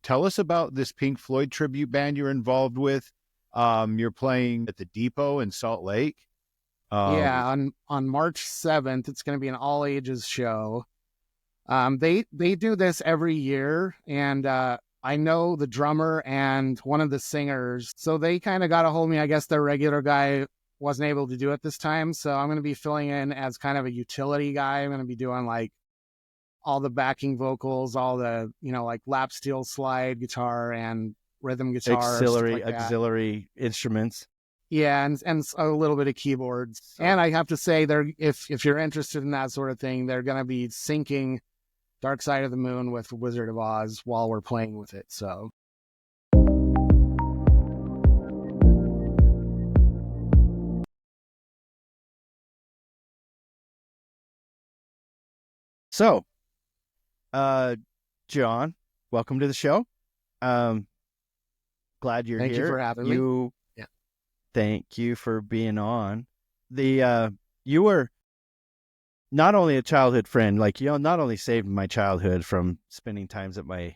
tell us about this Pink Floyd tribute band you're involved with. You're playing at the Depot in Salt Lake. Yeah, on March 7th, it's going to be an all ages show. They do this every year, and I know the drummer and one of the singers, so they kind of got a hold of me. I guess their regular guy wasn't able to do it this time, so I'm going to be filling in as kind of a utility guy. I'm going to be doing like all the backing vocals, all the, like lap steel slide guitar and rhythm guitar, auxiliary instruments. Yeah, and a little bit of keyboards. So. And I have to say, if you're interested in that sort of thing, they're going to be syncing Dark Side of the Moon with Wizard of Oz while we're playing with it. So. So, John, welcome to the show. Glad you're here. Thank you for having me. Yeah. Thank you for being on. You were not only a childhood friend, like, not only saved my childhood from spending times at my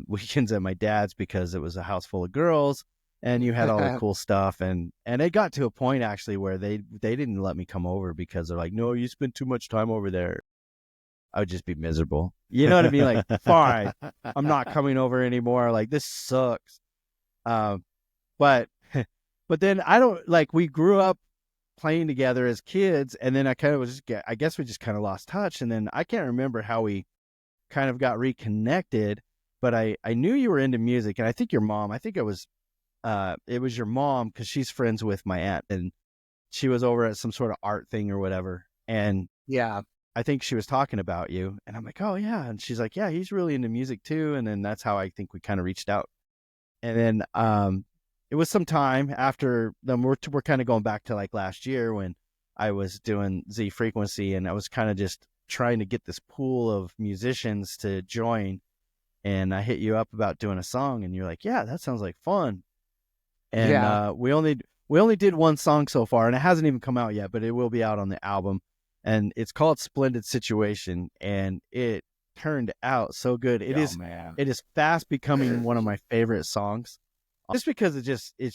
weekends at my dad's because it was a house full of girls and you had all the cool stuff. And it got to a point actually where they didn't let me come over because they're like, no, you spend too much time over there. I would just be miserable. You know what I mean? Like, fine, I'm not coming over anymore. Like, this sucks. But then we grew up playing together as kids, and then I guess we just kind of lost touch. And then I can't remember how we kind of got reconnected, but I knew you were into music, and I think it was your mom, because she's friends with my aunt, and she was over at some sort of art thing or whatever. And yeah, I think she was talking about you, and I'm like, oh yeah. And she's like, yeah, he's really into music too. And then that's how I think we kind of reached out. And then, it was some time after then we're kind of going back to like last year when I was doing Z Frequency, and I was kind of just trying to get this pool of musicians to join. And I hit you up about doing a song, and you're like, yeah, that sounds like fun. And yeah. We only did one song so far, and it hasn't even come out yet, but it will be out on the album. And it's called Splendid Situation, and it turned out so good. It is fast becoming one of my favorite songs. Just because it's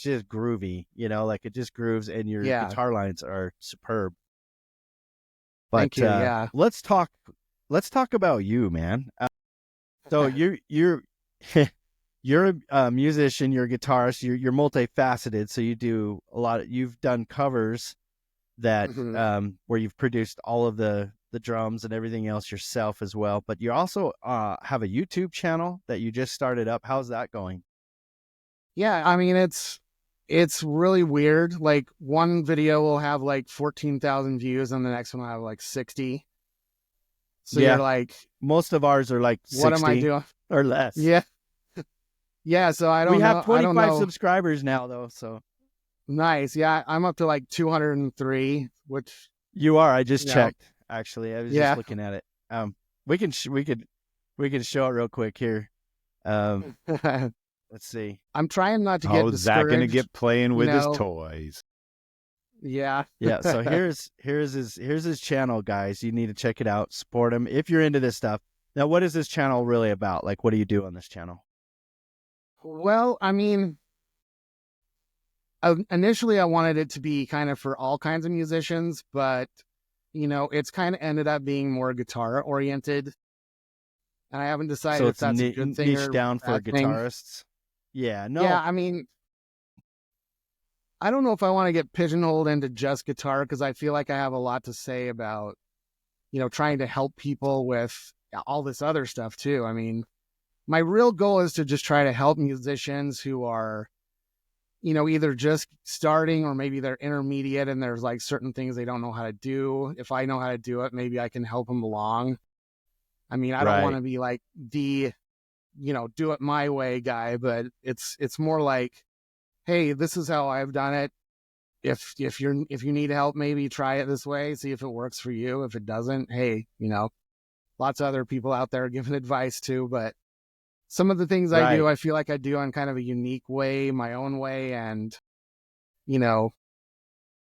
just groovy, like it just grooves, and your guitar lines are superb. But thank you. Yeah. Let's talk about you, man. So you're a musician, you're a guitarist, you're multifaceted. So you do you've done covers that where you've produced all of the drums and everything else yourself as well. But you also have a YouTube channel that you just started up. How's that going? Yeah, I mean, it's really weird. Like, one video will have like 14,000 views, and the next one will have like 60. So you're like, most of ours are like 60 what am I doing or less? Yeah, yeah. So I don't know. We have 25 subscribers now, though. So nice. Yeah, I'm up to like 203, which you are. I just checked. Actually, I was just looking at it. We can show it real quick here. Let's see. I'm trying not to get discouraged. Zach gonna get playing with his toys. Yeah. Yeah. So here's his channel, guys. You need to check it out. Support him if you're into this stuff. Now, what is this channel really about? Like, what do you do on this channel? Well, I mean, initially I wanted it to be kind of for all kinds of musicians, but it's kind of ended up being more guitar oriented. And I haven't decided if that's a good thing niche down for guitarists. Yeah, no. Yeah, I mean, I don't know if I want to get pigeonholed into just guitar, because I feel like I have a lot to say about, trying to help people with all this other stuff too. I mean, my real goal is to just try to help musicians who are, either just starting or maybe they're intermediate and there's like certain things they don't know how to do. If I know how to do it, maybe I can help them along. I mean, I don't want to be like the, do it my way guy, but it's more like, hey, this is how I've done it. If you need help, maybe try it this way, see if it works for you. If it doesn't, hey, lots of other people out there giving advice too, but some of the things I do, I feel like I do in kind of a unique way, my own way. And,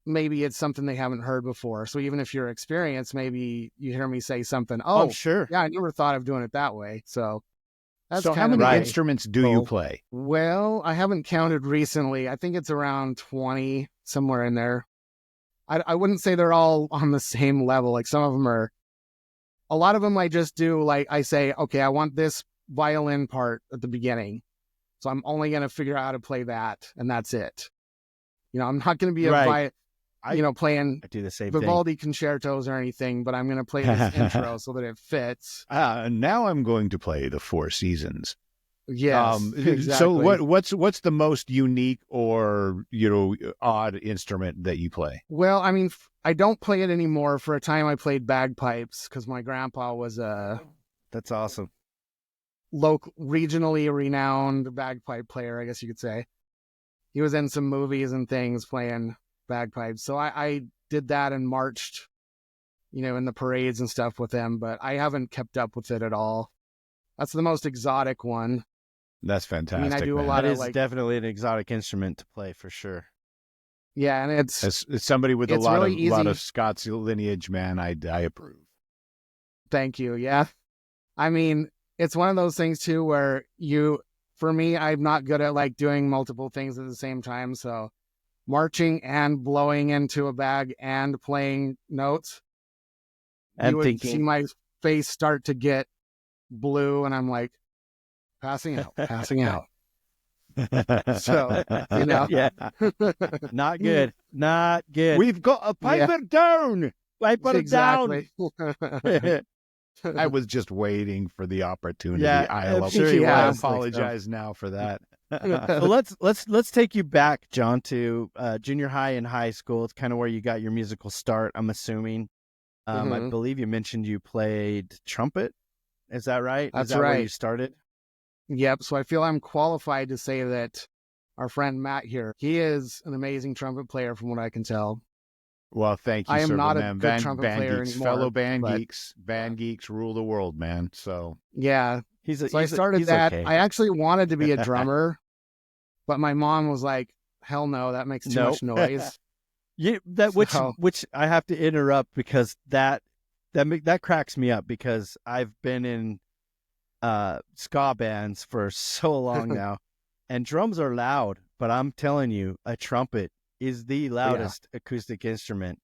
maybe it's something they haven't heard before. So even if you're experienced, maybe you hear me say something. Oh, sure. Yeah, I never thought of doing it that way. So That's So how kind of many my instruments do you goal. play? Well, I haven't counted recently. I think it's around 20, somewhere in there. I wouldn't say they're all on the same level. Like some of them are, a lot of them I just do, like I say, okay, I want this violin part at the beginning. So I'm only going to figure out how to play that, and that's it. I'm not going to be Right. playing I do the same thing. Vivaldi concertos or anything, but I'm going to play this intro so that it fits. Now I'm going to play the Four Seasons. Yes, exactly. So what's the most unique or odd instrument that you play? Well, I mean, I don't play it anymore. For a time, I played bagpipes because my grandpa was a That's awesome. regionally renowned bagpipe player, I guess you could say. He was in some movies and things playing bagpipes. So I did that and marched, in the parades and stuff with him, but I haven't kept up with it at all. That's the most exotic one. That's fantastic. I mean, I do man. a lot That of is definitely an exotic instrument to play for sure. Yeah, and As somebody with a it's lot really of easy. Scots lineage, man, I approve. Thank you. Yeah. I mean, it's one of those things too where for me, I'm not good at like doing multiple things at the same time. So marching and blowing into a bag and playing notes, And you would thinking, see my face start to get blue, and I'm like, passing out. So, yeah, not good, not good. We've got a piper down. Piper exactly. down. I was just waiting for the opportunity. Yeah, I'm sure you I was. apologize now for that. So let's take you back, John, to junior high and high school. It's kind of where you got your musical start, I'm assuming. I believe you mentioned you played trumpet. Is that right? That's Is that right. where you started? Yep. So I feel I'm qualified to say that our friend Matt here, he is an amazing trumpet player from what I can tell. Well, thank you, I am sir, not a man. good trumpet player geeks, anymore, fellow band but- geeks. Band geeks rule the world, man. So Yeah. So I started he's that. okay. I actually wanted to be a drummer, but my mom was like, hell no, that makes too Nope. much noise. Which I have to interrupt because that cracks me up because I've been in ska bands for so long now, and drums are loud, but I'm telling you, a trumpet is the loudest acoustic instrument.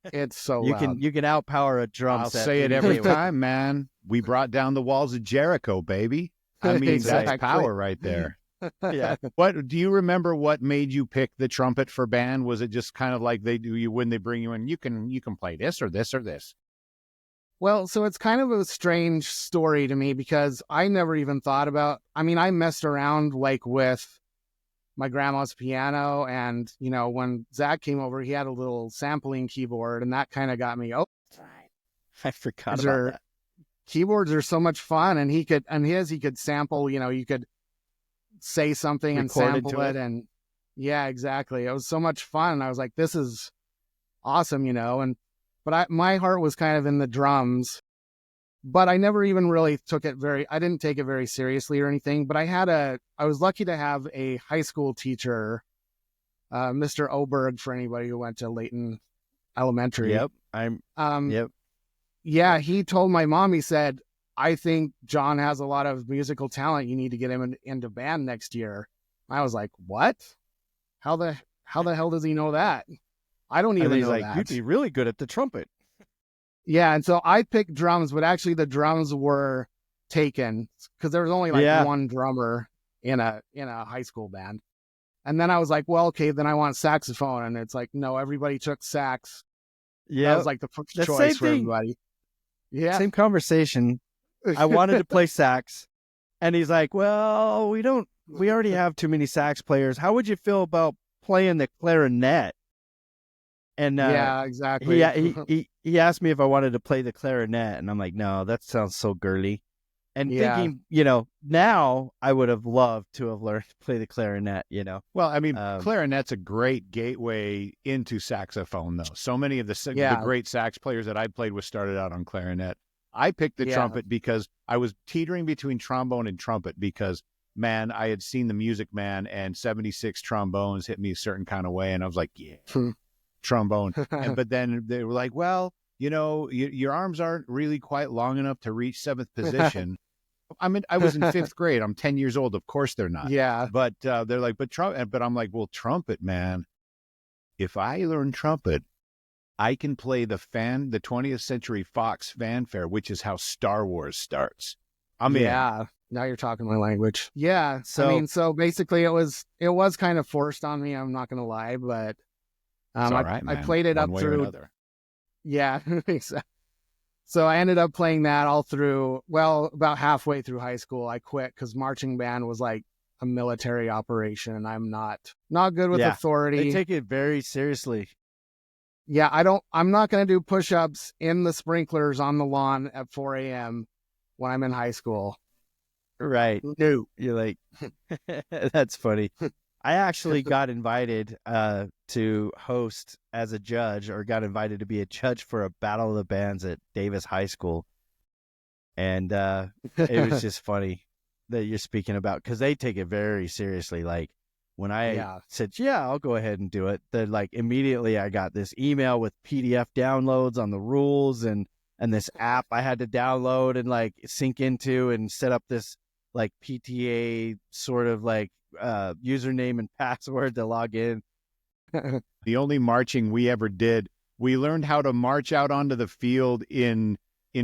It's so You loud. can outpower a drum I'll set say it any every day with- time, man. We brought down the walls of Jericho, baby. I mean, Exactly. that's power right there. Yeah. What do you remember? What made you pick the trumpet for band? Was it just kind of like they do you when they bring you in? You can play this or this or this. Well, so it's kind of a strange story to me because I never even thought about, I mean, I messed around like with my grandma's piano, and, when Zach came over, he had a little sampling keyboard, and that kind of got me, I forgot about that. keyboards are so much fun, and he could sample, you could say something and Record sample into it. it. And yeah, exactly. It was so much fun. I was like, this is awesome, but my heart was kind of in the drums, but I never even really I didn't take it very seriously or anything, but I was lucky to have a high school teacher, Mr. Oberg, for anybody who went to Layton Elementary. Yep. Yep. Yeah, he told my mom, he said, I think John has a lot of musical talent. You need to get him into band next year. I was like, what? How the hell does he know that? I don't even know that. You'd be really good at the trumpet. Yeah, and so I picked drums, but actually the drums were taken because there was only one drummer in a high school band. And then I was like, well, okay, then I want saxophone. And it's like, no, everybody took sax. Yeah. That was like the first The choice same for thing. everybody. Yeah. Same conversation. I wanted to play sax, and he's like, well, we already have too many sax players. How would you feel about playing the clarinet? And yeah, exactly. he asked me if I wanted to play the clarinet, and I'm like, no, that sounds so girly. And Yeah. thinking, now I would have loved to have learned to play the clarinet, Well, I mean, Um, clarinet's a great gateway into saxophone, though. So many of the great sax players that I played with started out on clarinet. I picked the Yeah. trumpet because I was teetering between trombone and trumpet because, man, I had seen The Music Man, and 76 trombones hit me a certain kind of way, and I was like, yeah, trombone. But then they were like, well, your arms aren't really quite long enough to reach seventh position. I was in fifth grade. I'm 10 years old. Of course they're not. Yeah. But they're like, but I'm like, well, trumpet, man. If I learn trumpet, I can play the 20th Century Fox fanfare, which is how Star Wars starts. Yeah. Now you're talking my language. Yeah. So, so basically it was kind of forced on me. I'm not going to lie, but It's all right, man. I played it One up way or through. another. Yeah. So I ended up playing that all through, well, about halfway through high school. I quit because marching band was like a military operation, and I'm not good with authority. They take it very seriously. Yeah, I'm not going to do push-ups in the sprinklers on the lawn at 4 a.m. when I'm in high school. Right. No. You're like, that's funny. I actually got invited to host as a judge, or got invited to be a judge for a Battle of the Bands at Davis High School. And it was just funny that you're speaking about, because they take it very seriously. Like when I said, yeah, I'll go ahead and do it, then like immediately I got this email with PDF downloads on the rules and this app I had to download and like sync into and set up this like PTA sort of like username and password to log in. The only marching we ever did, we learned how to march out onto the field in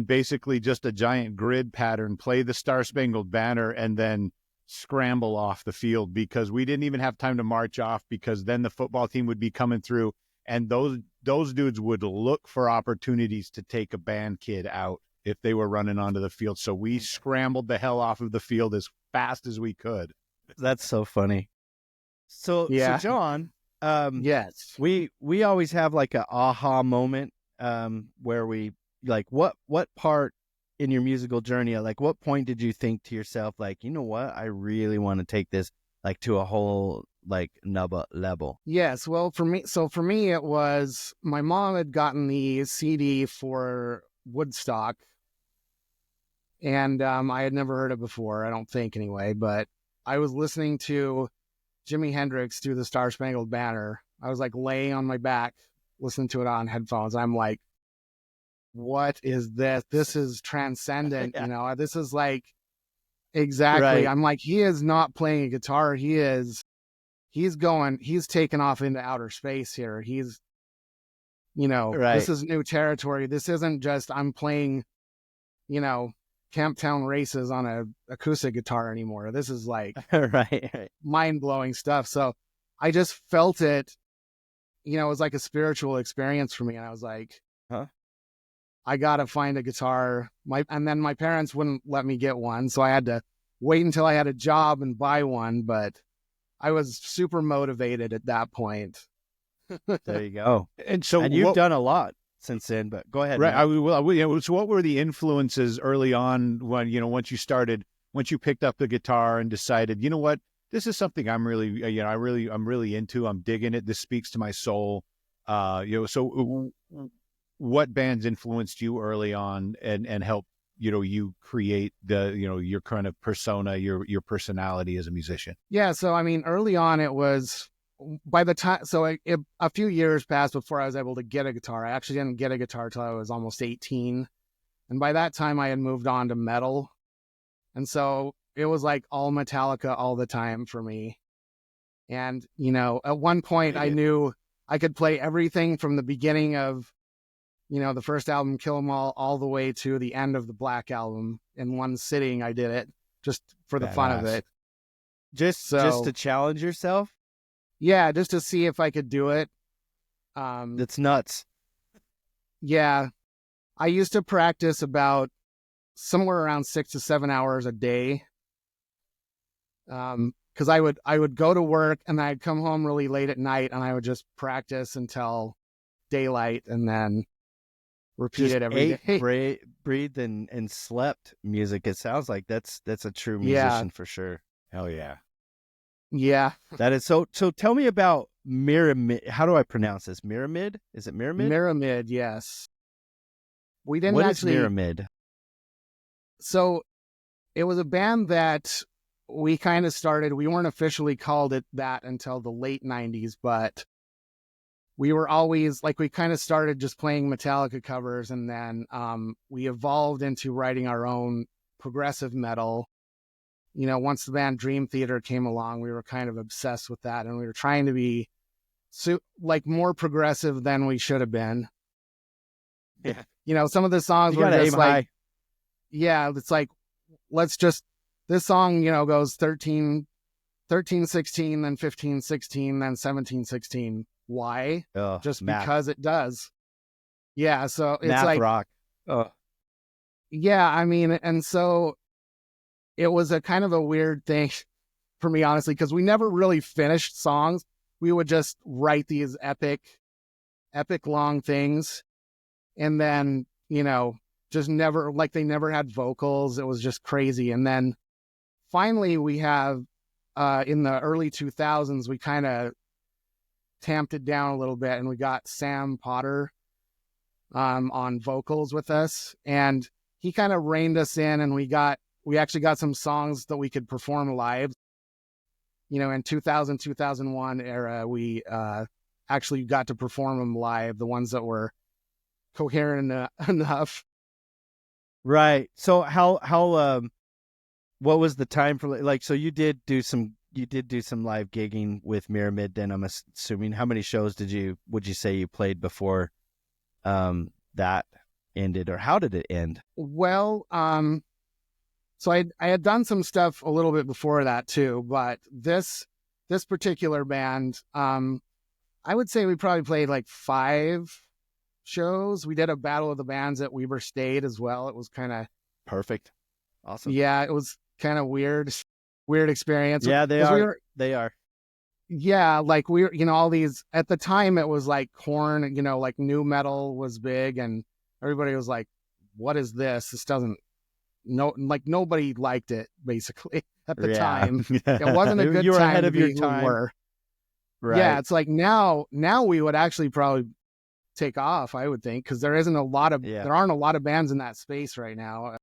basically just a giant grid pattern, play the Star Spangled Banner, and then scramble off the field, because we didn't even have time to march off, because then the football team would be coming through, and those dudes would look for opportunities to take a band kid out if they were running onto the field. So we scrambled the hell off of the field as fast as we could. That's so funny. So John, yes, we always have like an aha moment where we like, what part in your musical journey, like what point did you think to yourself, like, you know what, I really want to take this like to a whole like nubba level? Yes, well, for me it was, my mom had gotten the CD for Woodstock, and I had never heard it before, I don't think anyway, but I was listening to Jimi Hendrix do the Star Spangled Banner. I was like laying on my back listening to it on headphones. I'm like, what is this? This is transcendent. You know, this is like, exactly. Right. I'm like, he is not playing a guitar. He's taken off into outer space here. He's, you know, this is new territory. This isn't just, I'm playing, you know, Camptown Races on a acoustic guitar anymore. This is like right. mind-blowing stuff. So I just felt it, you know, it was like a spiritual experience for me. And I was like, I got to find a guitar. And then my parents wouldn't let me get one. So I had to wait until I had a job and buy one. But I was super motivated at that point. There you go. And you've done a lot since then, but go ahead. Right. So what were the influences early on when, you know, once you picked up the guitar and decided, you know what, this is something I'm really, I'm really into, I'm digging it. This speaks to my soul. So what bands influenced you early on and helped, you know, you create the, you know, your kind of persona, your personality as a musician? Yeah. So, I mean, early on it was, by the time, a few years passed before I was able to get a guitar. I actually didn't get a guitar till I was almost 18. And by that time I had moved on to metal. And so it was like all Metallica all the time for me. And, you know, at one point I knew I could play everything from the beginning of, you know, the first album, Kill 'Em all the way to the end of the Black Album. In one sitting I did it, just for the fun of it. Just to challenge yourself? Yeah, just to see if I could do it. That's nuts. Yeah. I used to practice about somewhere around 6 to 7 hours a day. Because I would go to work and I'd come home really late at night and I would just practice until daylight and then repeat it every day. Breathed and slept music. It sounds like that's a true musician for sure. Hell yeah. Yeah. That is so tell me about Myramid. How do I pronounce this? Myramid? Is it Myramid? Myramid, yes. We didn't What actually. What is Myramid? So it was a band that we kind of started. We weren't officially called it that until the late 90s, but we were always like, we kind of started just playing Metallica covers, and then we evolved into writing our own progressive metal. You know, once the band Dream Theater came along, we were kind of obsessed with that, and we were trying to be like more progressive than we should have been. Yeah. You know, some of the songs You were gotta just aim like, high. yeah, it's like, this song, you know, goes 13, 16, then 15, 16, then 17, 16. Why? Oh, Just math, because it does. Yeah. So it's math like, rock. Oh, yeah, I mean, and so it was a kind of a weird thing for me, honestly, because we never really finished songs. We would just write these epic long things. And then, you know, just never, like, they never had vocals. It was just crazy. And then finally we have, in the early 2000s, we kind of tamped it down a little bit, and we got Sam Potter on vocals with us, and he kind of reined us in, and we actually got some songs that we could perform live. You know, in 2000, 2001 era, we actually got to perform them live, the ones that were coherent enough. right. So what was the time for, like, so you did do some live gigging with Myramid, then I'm assuming. How many shows would you say you played before that ended, or how did it end? Well, so I had done some stuff a little bit before that too, but this particular band, I would say we probably played like 5 shows. We did a Battle of the Bands at Weber State as well. It was kind of Perfect. Awesome. Yeah, it was kind of weird experience. Yeah, they 'Cause are. They are. Yeah, like we were, you know, all these, at the time it was like Korn, you know, like new metal was big, and everybody was like, what is this? This doesn't, like nobody liked it basically at the time. It wasn't a good You were time ahead to of be your who we time. were. Right. Yeah, it's like now we would actually probably take off, I would think, because there aren't a lot of bands in that space right now.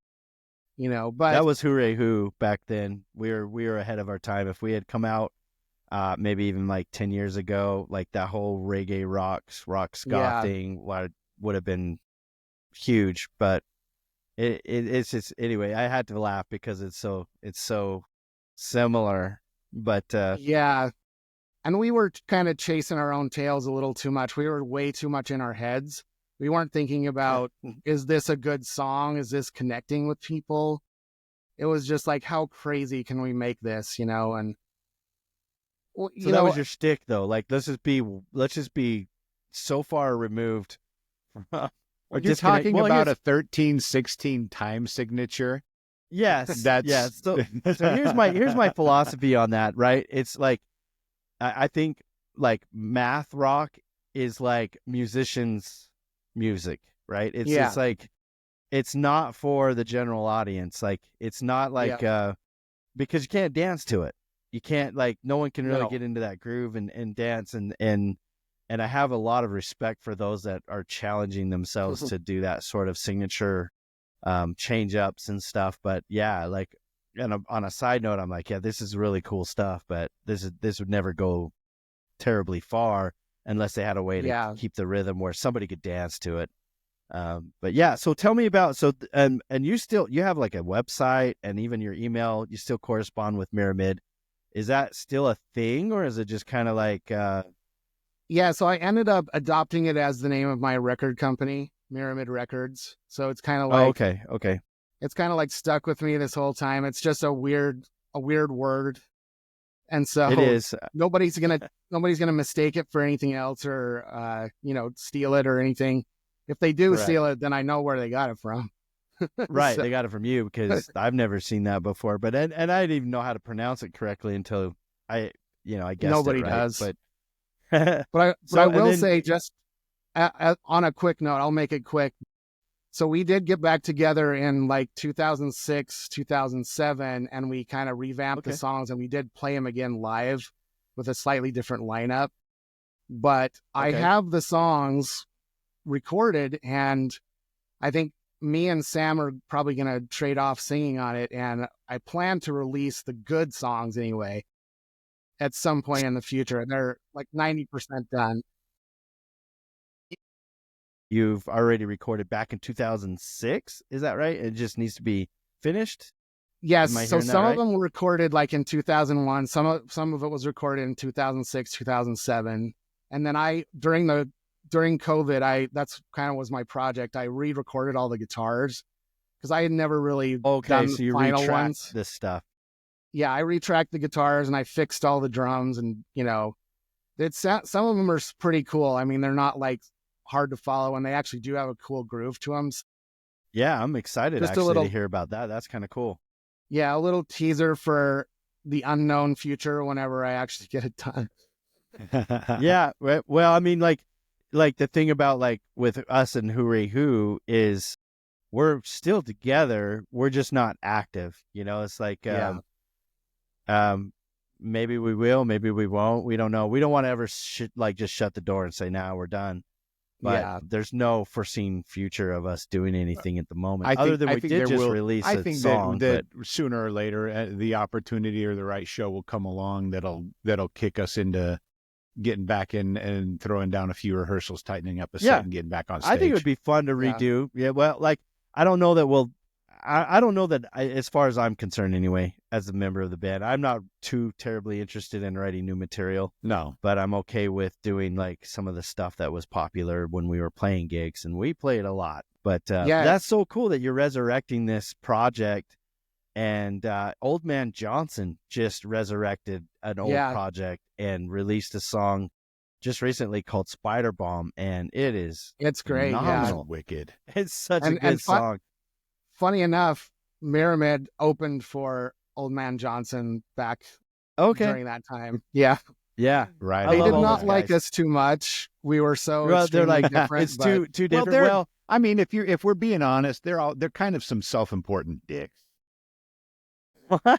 You know, but that was Hooray Who back then. We were ahead of our time. If we had come out maybe even like 10 years ago, like that whole reggae rock ska thing would have been huge. But it's just, anyway, I had to laugh because it's so similar. But yeah, and we were kind of chasing our own tails a little too much. We were way too much in our heads. We weren't thinking about, is this a good song? Is this connecting with people? It was just like, how crazy can we make this, you know? And so that was your shtick, though. Like, let's just be so far removed from. You're talking about a 13/16 time signature. Yes, that's yes. So here's my philosophy on that. Right? It's like, I think like math rock is like musicians' music, right? It's like, it's not for the general audience. Like, it's not like because you can't dance to it. You can't, like, no one can really get into that groove and dance, and I have a lot of respect for those that are challenging themselves to do that sort of signature change ups and stuff. But yeah, like, and on a side note, I'm like, yeah, this is really cool stuff, but this would never go terribly far unless they had a way to keep the rhythm where somebody could dance to it. But yeah, so tell me about, and you have like a website and even your email, you still correspond with Myramid. Is that still a thing, or is it just kind of like, yeah, so I ended up adopting it as the name of my record company, Myramid Records. So it's kind of like, okay. It's kind of like stuck with me this whole time. It's just a weird word. And so it is. Nobody's gonna mistake it for anything else, or steal it or anything. If they do steal it, then I know where they got it from. Right, they got it from you, because I've never seen that before. But and I didn't even know how to pronounce it correctly until I guessed nobody it right. does. But I will say, just on a quick note, I'll make it quick. So we did get back together in like 2006, 2007, and we kind of revamped the songs, and we did play them again live with a slightly different lineup. But I have the songs recorded, and I think me and Sam are probably going to trade off singing on it, and I plan to release the good songs anyway at some point in the future. They're like 90% done. You've already recorded back in 2006, is that right? It just needs to be finished? Yes. Am I So hearing that some right? of them were recorded like in 2001. Some of it was recorded in 2006, 2007. And then during COVID, that's kind of was my project. I re-recorded all the guitars because I had never really Okay, done so the you final retract ones. this stuff. Yeah, I retracked the guitars and I fixed all the drums, and some of them are pretty cool. I mean, they're not like hard to follow, and they actually do have a cool groove to them. Yeah, I'm excited Just a actually little- to hear about that. That's kind of cool. Yeah, a little teaser for the unknown future whenever I actually get it done. Yeah, well, I mean, like the thing about like with us and Hooray Who is we're still together. We're just not active. It's like, Yeah. Maybe we will, maybe we won't. We don't know. We don't want to ever just shut the door and say, "Now we're done." But Yeah. there's no foreseen future of us doing anything at the moment, I other think- than I we think did there just will- release I a think song. that sooner or later, the opportunity or the right show will come along that'll kick us into getting back in and throwing down a few rehearsals, tightening up a set, Yeah. and getting back on stage. I think it would be fun to Yeah. redo. Yeah, well, like I don't know that I don't know that as far as I'm concerned anyway, as a member of the band, I'm not too terribly interested in writing new material, No, but I'm okay with doing like some of the stuff that was popular when we were playing gigs, and we played a lot. But Yeah. that's so cool that you're resurrecting this project. And Old Man Johnson just resurrected an old Yeah. project and released a song just recently called Spider Bomb, and it's Great. Yeah. phenomenal. wicked. It's such a And good song. Funny enough, Myramid opened for Old Man Johnson back Okay. during that time. Yeah. Yeah. Right. I They love did all not those like guys. us too much. We were so Well, they're extremely like, different. it's but- too Well, different. they're- Well, I mean, if we're being honest, they're kind of some self-important dicks.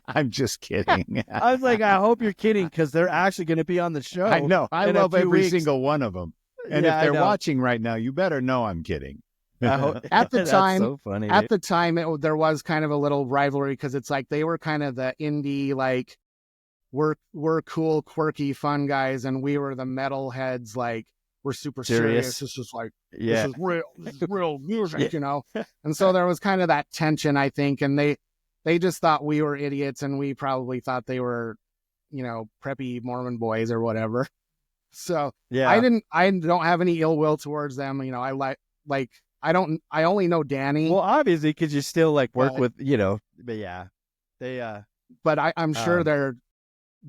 I'm just kidding. I was like, I hope you're kidding, because they're actually going to be on the show. I know. I in a love few every weeks. single one of them. And Yeah, if I they're know. watching right now, you better know I'm kidding. I hope, At the that's time- so funny. At the time, there was kind of a little rivalry because it's like they were kind of the indie, like we're cool, quirky, fun guys, and we were the metal heads, like we're super serious. This is like yeah. this is real music, And so there was kind of that tension, I think, and they just thought we were idiots, and we probably thought they were, preppy Mormon boys or whatever. So Yeah. I don't have any ill will towards them. I only know Danny. Well, obviously, because you still like work But- with, but yeah, they, but I'm sure Um, they're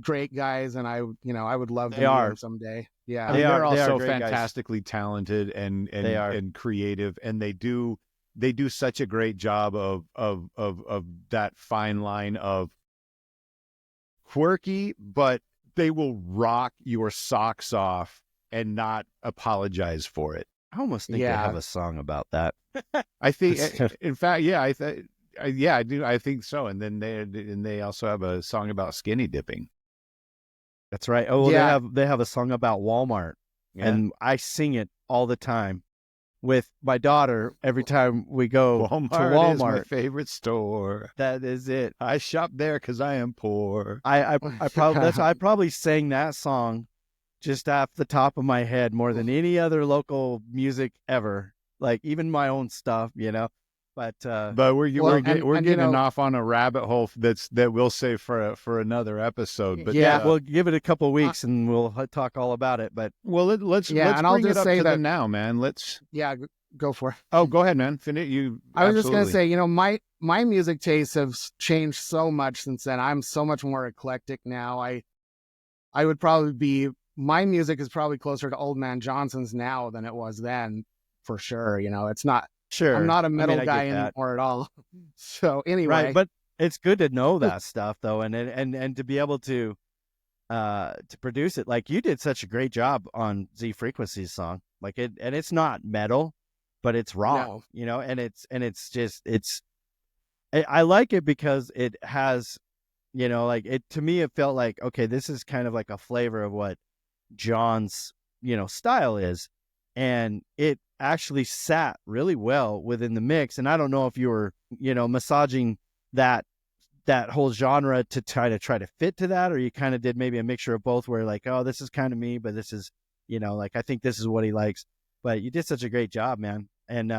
great guys, and I would love to They meet are. them someday. Yeah. I mean, They they're are also great guys. fantastically talented and They are. and creative, and they do such a great job of that fine line of quirky, but they will rock your socks off and not apologize for it. I almost think they Yeah. have a song about that. I think, in fact, yeah, I do. I think so. And then they also have a song about skinny dipping. That's right. Oh, well, Yeah. they have a song about Walmart, and I sing it all the time with my daughter every time we go Walmart, to is my Walmart. favorite store. That is it. I shop there because I am poor. I probably sang that song just off the top of my head more than any other local music ever. Like even my own stuff, But But we're Well, getting off on a rabbit hole that we'll save for another episode. But yeah, we'll give it a couple weeks and we'll talk all about it. But let's Yeah, let's and I'll bring it just up say to the that- now, man. Let's. Yeah, go for it. Oh, go ahead, man. Finish. You. I was just gonna absolutely. say, my music tastes have changed so much since then. I'm so much more eclectic now. I would probably be, my music is probably closer to Old Man Johnson's now than it was then, for sure. It's not. sure, I'm not a metal I get guy that. anymore at all. So anyway, Right, but it's good to know that stuff though, and to be able to produce it. Like you did such a great job on Z Frequency's song. Like it, and it's not metal, but it's rock, No. and it's just I like it because it has, like it, to me it felt like, okay, this is kind of like a flavor of what John's style is, and it actually sat really well within the mix. And I don't know if you were massaging that whole genre to try to fit to that, or you kind of did maybe a mixture of both, where like, oh, this is kind of me, but this is like I think this is what he likes. But you did such a great job, man. And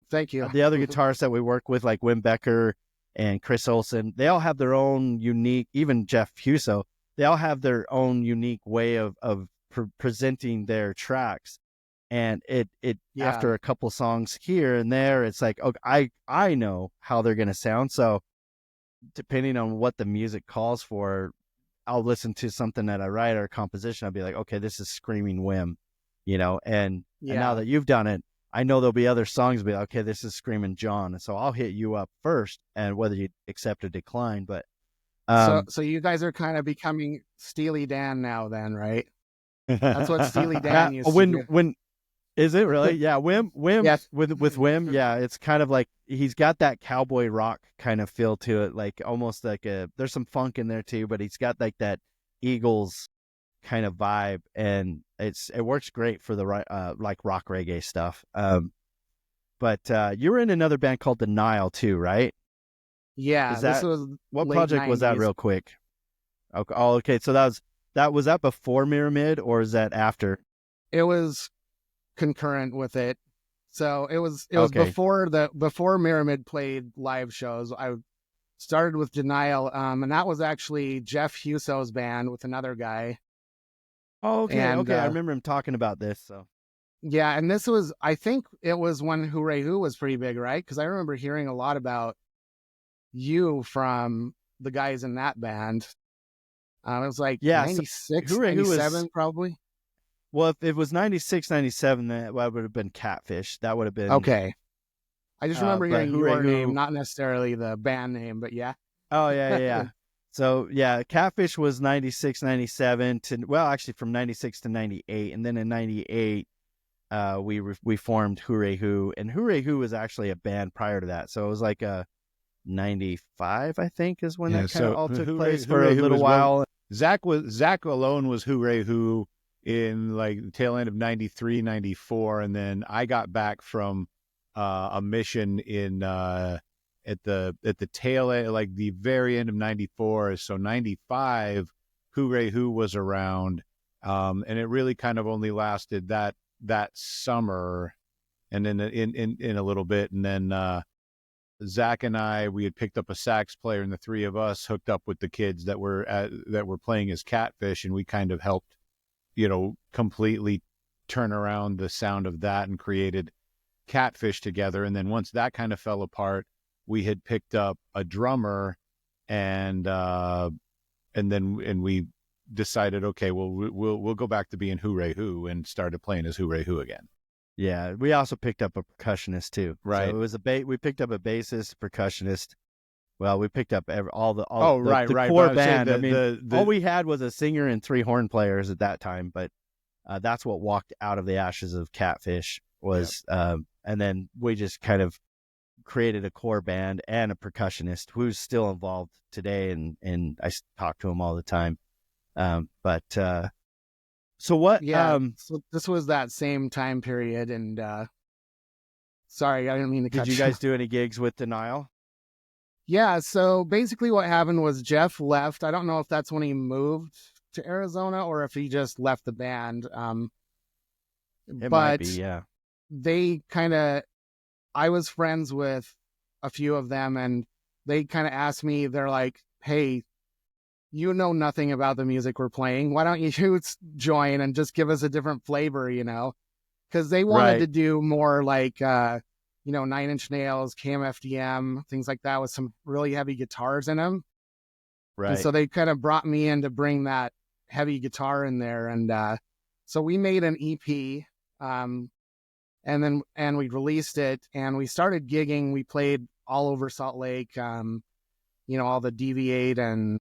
thank you. the other guitarists that we work with, like Wim Becker and Chris Olsen. They all have their own unique, even Jeff Huso, they all have their own unique way of presenting their tracks. And it after a couple songs here and there, it's like, okay, I know how they're going to sound. So depending on what the music calls for, I'll listen to something that I write or a composition. I'll be like, okay, this is screaming Whim, and now that you've done it, I know there'll be other songs be like, okay, this is screaming John. And so I'll hit you up first, and whether you accept or decline. But so you guys are kind of becoming Steely Dan now then, right? That's what Steely Dan used to do. When is it really? Yeah, Whim yes. with Whim, yeah, it's kind of like he's got that cowboy rock kind of feel to it, like almost like there's some funk in there too, but he's got like that Eagles kind of vibe, and it works great for the like rock reggae stuff. But you were in another band called Denial too, right? Yeah, this was what project 90s. Was that real quick? Okay, so was that before Myramid or is that after? It was concurrent with it. So it was okay. before Myramid played live shows. I started with Denial, and that was actually Jeff Huso's band with another guy. Oh, okay, okay. I remember him talking about this. So yeah, and this was, I think it was when Hooray Who was pretty big, right? Because I remember hearing a lot about you from the guys in that band. It was like 96, 97 probably. Well, if it was 96, 97, that would have been Catfish. That would have been... Okay. I just remember hearing your name, not necessarily the band name, but yeah. Oh, yeah. So, yeah, Catfish was 96, 97 actually from 96 to 98. And then in 98, we formed Hooray Who. And Hooray Who was actually a band prior to that. So it was like a 95, I think, is when that kind of all took place for a little while. Zach alone was Hooray Who in like the tail end of 93, 94, and then I got back from a mission in at the tail end, like the very end of 94. So 95, Hooray Who was around, and it really kind of only lasted that summer, and then in a little bit, and then Zach and we had picked up a sax player, and the three of us hooked up with the kids that were playing as Catfish, and we kind of helped, completely turn around the sound of that and created Catfish together. And then once that kind of fell apart, we had picked up a drummer, and we decided, okay, well, we'll go back to being Hooray Who, and started playing as Hooray Who again. Yeah, we also picked up a percussionist too. Right. So it was we picked up a bassist, percussionist. Well, we picked up all the core band. All we had was a singer and 3 horn players at that time, but that's what walked out of the ashes of Catfish was, and then we just kind of created a core band and a percussionist who's still involved today, and I talk to him all the time. So what? Yeah, so this was that same time period, and sorry, I didn't mean to cut you. Did you guys do any gigs with Denial? Yeah, so basically what happened was Jeff left. I don't know if that's when he moved to Arizona or if he just left the band. It might be, yeah. They I was friends with a few of them, and they kind of asked me, they're like, hey, you know nothing about the music we're playing. Why don't you join and just give us a different flavor, Because they wanted to do more like, 9 Inch Nails, KMFDM, things like that with some really heavy guitars in them. Right. And so they kind of brought me in to bring that heavy guitar in there. And so we made an EP, and we released it, and we started gigging. We played all over Salt Lake, all the Deviate, and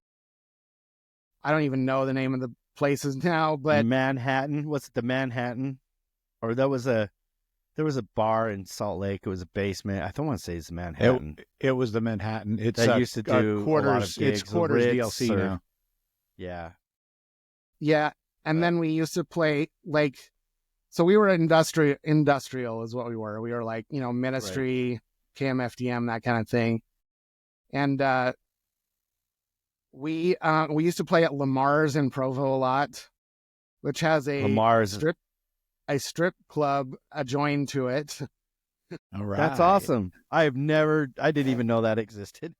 I don't even know the name of the places now, but Manhattan. What's it, the Manhattan? Or there was a bar in Salt Lake. It was a basement. I don't want to say it's Manhattan. It was the Manhattan. It's that used to do Quarters. A lot of gigs, it's Quarters DLC now. Yeah. Yeah, and then we used to play so we were industrial is what we were. We were like, Ministry, KMFDM, that kind of thing, and we used to play at Lamar's in Provo a lot, which has a strip club adjoined to it. All right. That's awesome. I didn't even know that existed.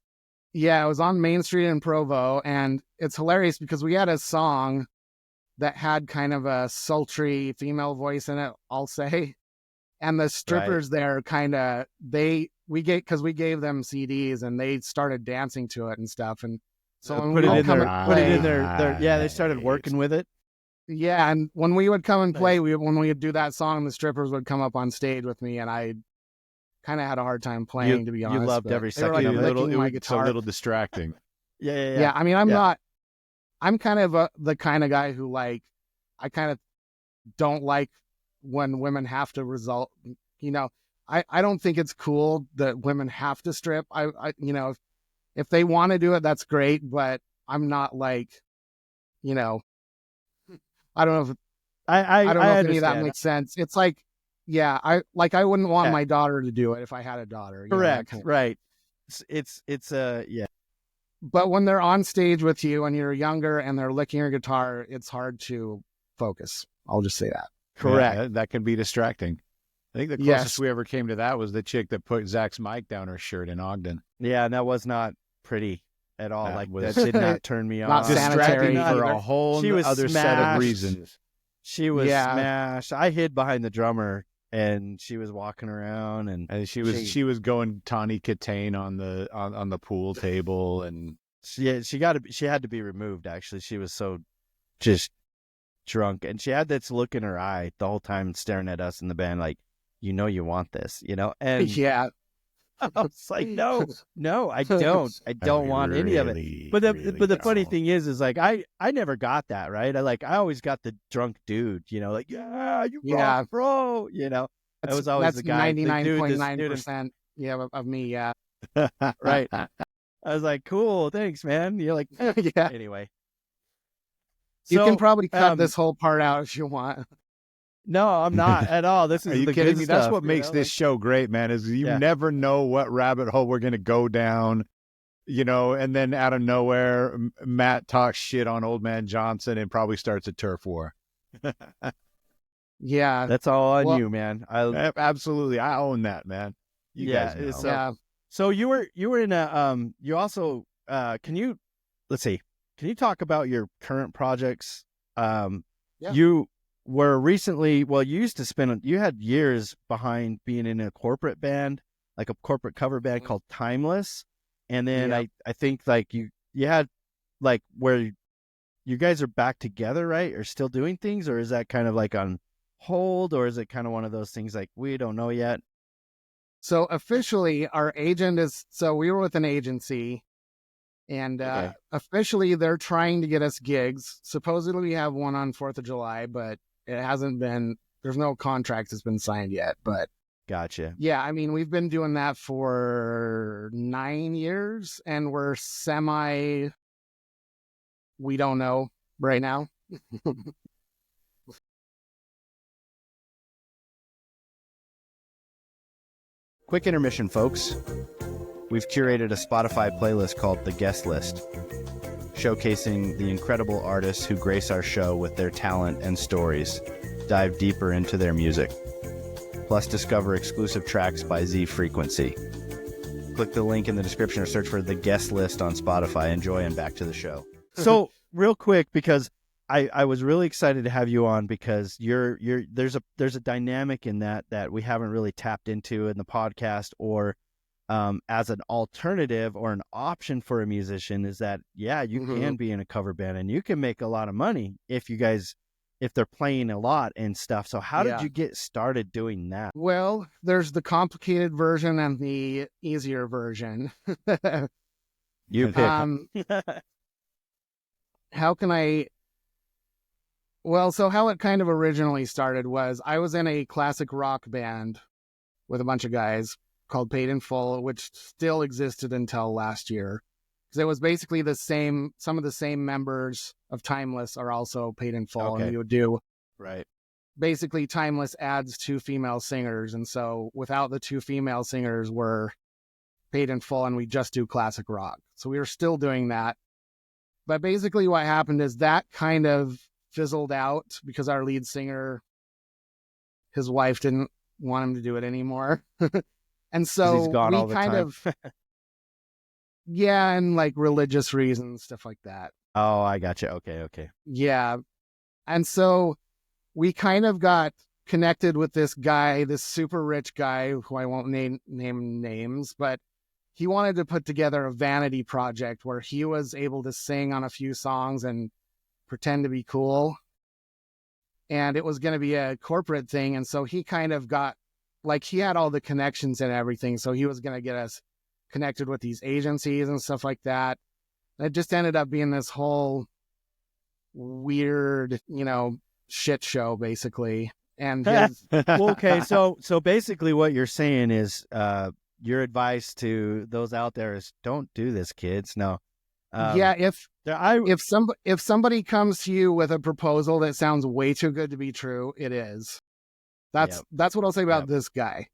Yeah, it was on Main Street in Provo, and it's hilarious because we had a song that had kind of a sultry female voice in it, I'll say. And the strippers there we gave them CDs and they started dancing to it and stuff. And so when put we it would in come their, and put it play, in their, yeah, they started working with it. yeah, and when we would come and play, when we would do that song, the strippers would come up on stage with me, and I kind of had a hard time playing, to be honest. You loved every they were, second like, of it. licking my It's a guitar. little distracting. Yeah. I mean, I'm kind of the kind of guy who, like, I kind of don't like when women have to result, you know, I don't think it's cool that women have to strip. I you know, if they want to do it, that's great, but I'm not like, you know, I don't know if I don't know if any of that makes sense. It's like, yeah, I wouldn't want my daughter to do it if I had a daughter. Correct. Right. It's yeah. But when they're on stage with you and you're younger and they're licking your guitar, it's hard to focus. I'll just say that. Correct. Yeah, that can be distracting. I think the closest we ever came to that was the chick that put Zach's mic down her shirt in Ogden. Yeah, and that was not pretty at all. That did not turn me on. Distracting for a whole other set of reasons. She was smashed. I hid behind the drummer, and she was walking around, and she was going Tawny Katane on the pool table, and she had to be removed. Actually, she was so just drunk, and she had this look in her eye the whole time, staring at us in the band, like, you know, you want this, you know? And yeah, I was like, no, I don't want any of it. But the funny thing is like I never got that, right? I always got the drunk dude, you know, like, yeah, you rock, bro, you know. I was always the guy. 99.9%. Yeah, of me. Yeah. Right. I was like, cool, thanks, man. You're like, yeah. Anyway. You can probably cut this whole part out if you want. No, I'm not at all. This is Are you the kidding good me? stuff, That's what makes this show great, man, is you never know what rabbit hole we're going to go down, you know, and then out of nowhere, Matt talks shit on Old Man Johnson and probably starts a turf war. Yeah. That's all on you, man. Absolutely. I own that, man. You guys know. So you were in a, you also, can you talk about your current projects? You were recently, you used to you had years behind being in a corporate band, like a corporate cover band called Timeless. And then I think like you had like where you guys are back together, right? Or still doing things, or is that kind of like on hold, or is it kind of one of those things like we don't know yet? So officially our agent we were with an agency. And officially, they're trying to get us gigs. Supposedly, we have one on 4th of July, but it hasn't been, there's no contract that's been signed yet. But gotcha. Yeah, I mean, we've been doing that for 9 years, and we're we don't know right now. Quick intermission, folks. We've curated a Spotify playlist called The Guest List, showcasing the incredible artists who grace our show with their talent and stories. Dive deeper into their music. Plus, discover exclusive tracks by Z Frequency. Click the link in the description or search for The Guest List on Spotify. Enjoy, and back to the show. So, real quick, because I was really excited to have you on, because there's a dynamic in that we haven't really tapped into in the podcast, or as an alternative or an option for a musician, is that, you can be in a cover band and you can make a lot of money if they're playing a lot and stuff. So how did you get started doing that? Well, there's the complicated version and the easier version. You pick. How can I? Well, so how it kind of originally started was I was in a classic rock band with a bunch of guys called Paid in Full, which still existed until last year. Because it was basically some of the same members of Timeless are also Paid in Full. Okay. And we would do, right. Basically, Timeless adds 2 female singers. And so without the 2 female singers, we're Paid in Full, and we just do classic rock. So we were still doing that. But basically what happened is that kind of fizzled out because our lead singer, his wife didn't want him to do it anymore. And so he's gone all the time. Yeah, and like religious reasons, stuff like that. Oh, I got you. Okay. Yeah. And so we kind of got connected with this guy, this super rich guy who I won't name names, but he wanted to put together a vanity project where he was able to sing on a few songs and pretend to be cool. And it was going to be a corporate thing. And so he kind of got, like, he had all the connections and everything. So he was going to get us connected with these agencies and stuff like that. And it just ended up being this whole weird, shit show, basically. And his, Well, okay, so basically what you're saying is your advice to those out there is don't do this, kids. No. yeah, if somebody comes to you with a proposal that sounds way too good to be true, it is. That's what I'll say about this guy.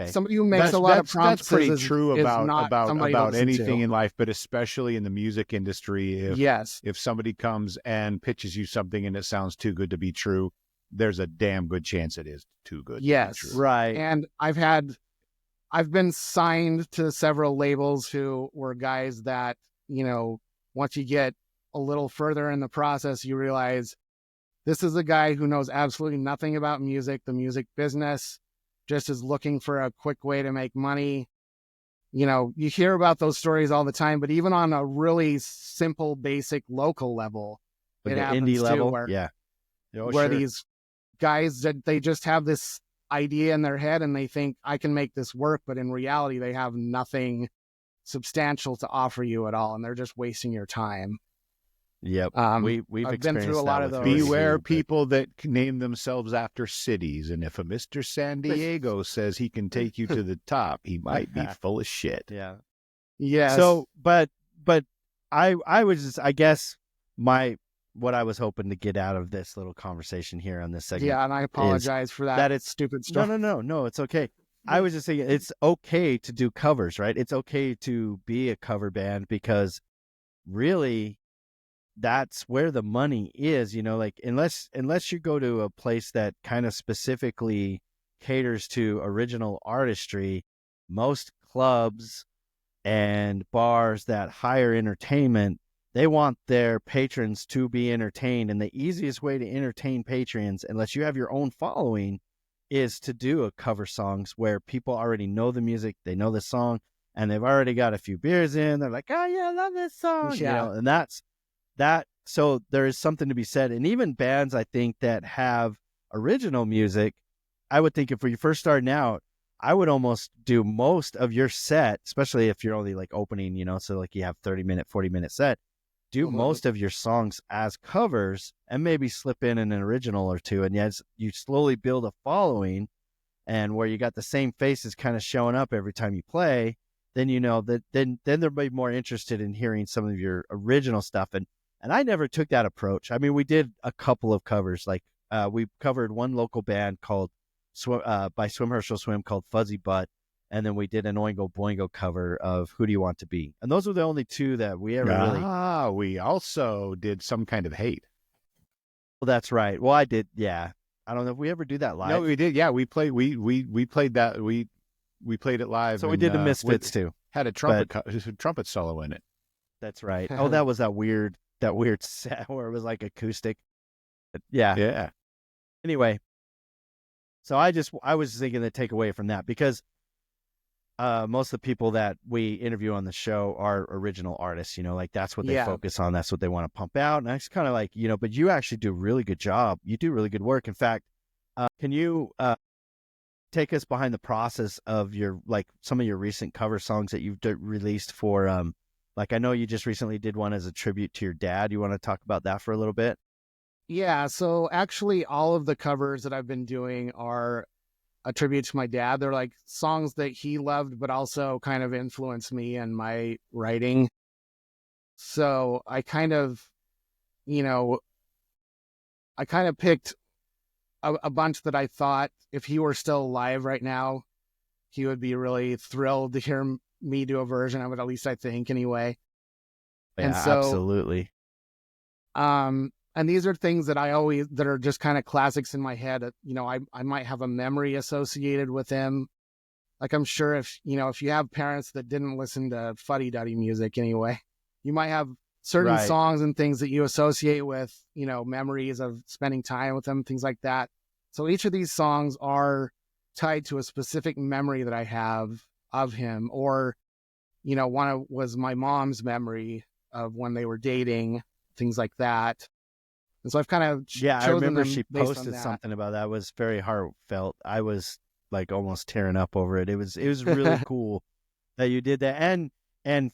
Somebody who makes a lot of promises. That's pretty true is about anything in life, but especially in the music industry. If somebody comes and pitches you something and it sounds too good to be true, there's a damn good chance it is too good. Yes, to be true. Right. And I've been signed to several labels who were guys that, once you get a little further in the process, you realize this is a guy who knows absolutely nothing about music, the music business, just is looking for a quick way to make money. You hear about those stories all the time, but even on a really simple, basic local level, Like it an happens indie too, level. where Oh, where sure. these guys, that they just have this idea in their head and they think I can make this work, but in reality they have nothing substantial to offer you at all, and they're just wasting your time. Yep. We've I've been through a lot of those. Beware people that name themselves after cities, and if a Mr. San Diego says he can take you to the top, he might be full of shit. Yeah. Yes. So, but I was just, I guess what I was hoping to get out of this little conversation here on this segment. Yeah, and I apologize for that it's stupid stuff. No, it's okay. I was just saying it's okay to do covers, right? It's okay to be a cover band because really that's where the money is, like unless you go to a place that kind of specifically caters to original artistry, most clubs and bars that hire entertainment, they want their patrons to be entertained. And the easiest way to entertain patrons, unless you have your own following, is to do a cover songs where people already know the music, they know the song, and they've already got a few beers in. They're like, oh yeah, I love this song. Yeah. And that's that. So there is something to be said. And even bands, I think, that have original music, I would think if you're first starting out, I would almost do most of your set, especially if you're only like opening, so like you have 30-minute, 40-minute set, do most of your songs as covers and maybe slip in an original or two. And yes, you slowly build a following, and where you got the same faces kind of showing up every time you play, then then they'll be more interested in hearing some of your original stuff. And I never took that approach. I mean, we did a couple of covers. Like we covered one local band called by Swim Herschel Swim called Fuzzy Butt. And then we did an Oingo Boingo cover of Who Do You Want to Be? And those were the only two that we ever really... we also did Some Kind of Hate. Well, that's right. Well, I did, yeah. I don't know if we ever do that live. No, we did, yeah. We played that. We played it live. So we did the Misfits too. Had a trumpet solo in it. That's right. Oh, that was that weird set where it was like acoustic. But yeah. Yeah. Anyway, so I was thinking to take away from that because most of the people that we interview on the show are original artists, like that's what they focus on. That's what they want to pump out. And it's kind of like, but you actually do a really good job. You do really good work. In fact, can you take us behind the process of some of your recent cover songs that you've released for, like I know you just recently did one as a tribute to your dad. You want to talk about that for a little bit? Yeah. So actually all of the covers that I've been doing are a tribute to my dad. They're like songs that he loved, but also kind of influenced me and my writing. So I kind of picked a bunch that I thought if he were still alive right now, he would be really thrilled to hear me do a version of it. At least I think anyway. Yeah, and so, absolutely. And these are things that that are just kind of classics in my head. I might have a memory associated with them. like I'm sure if you have parents that didn't listen to fuddy-duddy music anyway, you might have certain Right. songs and things that you associate with, memories of spending time with them, things like that. So each of these songs are tied to a specific memory that I have of him, or, one was my mom's memory of when they were dating, things like that. And so I've kind of I remember them she based on posted that. something about that. It was very heartfelt. I was like almost tearing up over it. It was really cool that you did that. And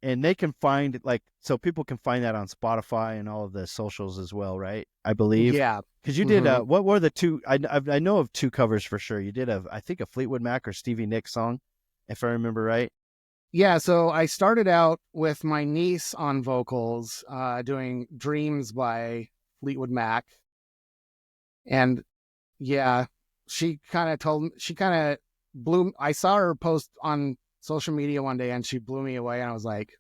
they can find it, like, so people can find that on Spotify and all of the socials as well, right? I believe. Yeah. Because you did what were the two? I know of two covers for sure. You did I think a Fleetwood Mac or Stevie Nicks song, if I remember right. Yeah, so I started out with my niece on vocals, doing Dreams by Fleetwood Mac. And yeah, she kind of blew, I saw her post on social media one day and she blew me away, and I was like,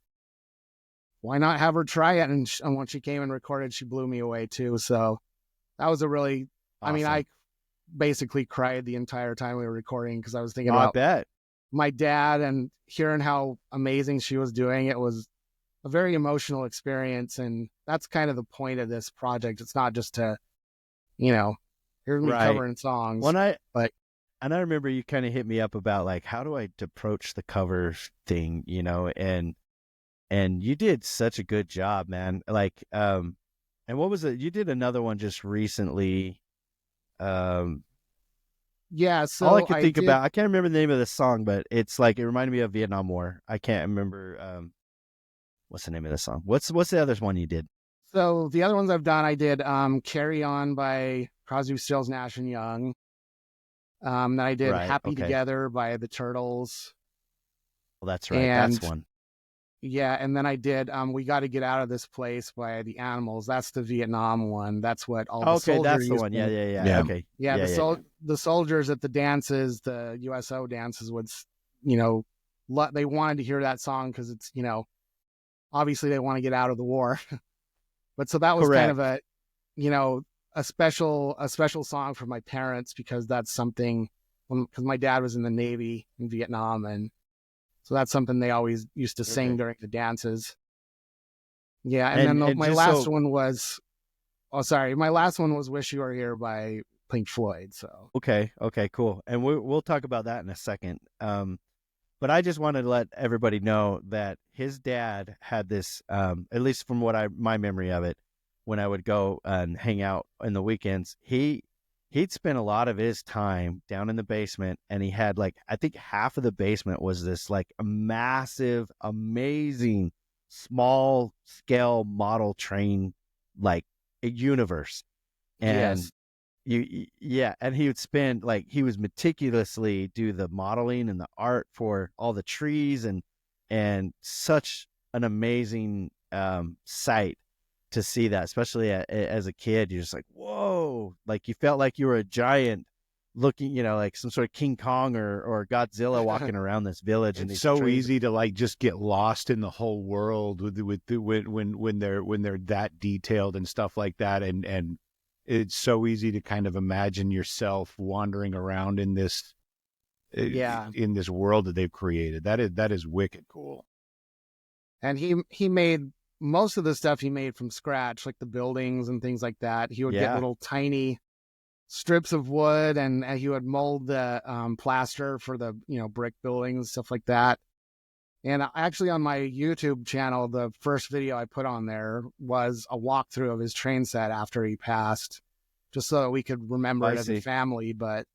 why not have her try it? And when she came and recorded, she blew me away too. So that was a really, Awesome. I mean, I basically cried the entire time we were recording because I was thinking I about bet. my dad and hearing how amazing she was doing. It was a very emotional experience, and that's kind of the point of this project. It's not just to, here's me covering songs. And I remember you kind of hit me up about like, how do I approach the cover thing, and you did such a good job, man. Like, and what was it? You did another one just recently. Yeah, so all I could think about, I can't remember the name of the song, but it's like, it reminded me of Vietnam War. I can't remember, what's the name of the song? What's the other one you did? So the other ones I've done, I did Carry On by Crosby, Stills, Nash and Young. Then I did Happy Together by the Turtles. Well, that's right. That's one. Yeah, and then I did We Got to Get Out of This Place by the Animals. That's the Vietnam one. That's what all the soldiers that's the used one. to- Yeah. Okay. Yeah, the soldiers at the dances, the USO dances would, they wanted to hear that song because it's, obviously they want to get out of the war. But so that was kind of a, a special song for my parents, because that's something, because my dad was in the Navy in Vietnam, and so that's something they always used to sing during the dances. Yeah, and then my last one was, my last one was Wish You Were Here by Pink Floyd. So okay, cool, and we'll talk about that in a second. But I just wanted to let everybody know that his dad had this, at least from my memory of it, when I would go and hang out in the weekends, he'd spend a lot of his time down in the basement, and he had, like, I think half of the basement was this like a massive, amazing, small scale model train, like a universe. And and he would spend, like, he was meticulously do the modeling and the art for all the trees, and such an amazing sight to see that, especially as a kid. You're just like, whoa, like you felt like you were a giant looking, like some sort of King Kong or Godzilla walking around this village. And it's so easy to like just get lost in the whole world when they're that detailed and stuff like that, and it's so easy to kind of imagine yourself wandering around in this in this world that they've created. That is wicked cool. And he made most of the stuff he made from scratch, like the buildings and things like that. He would get little tiny strips of wood, and he would mold the plaster for the brick buildings, stuff like that. And actually on my YouTube channel, the first video I put on there was a walkthrough of his train set after he passed, just so that we could remember it as a family. But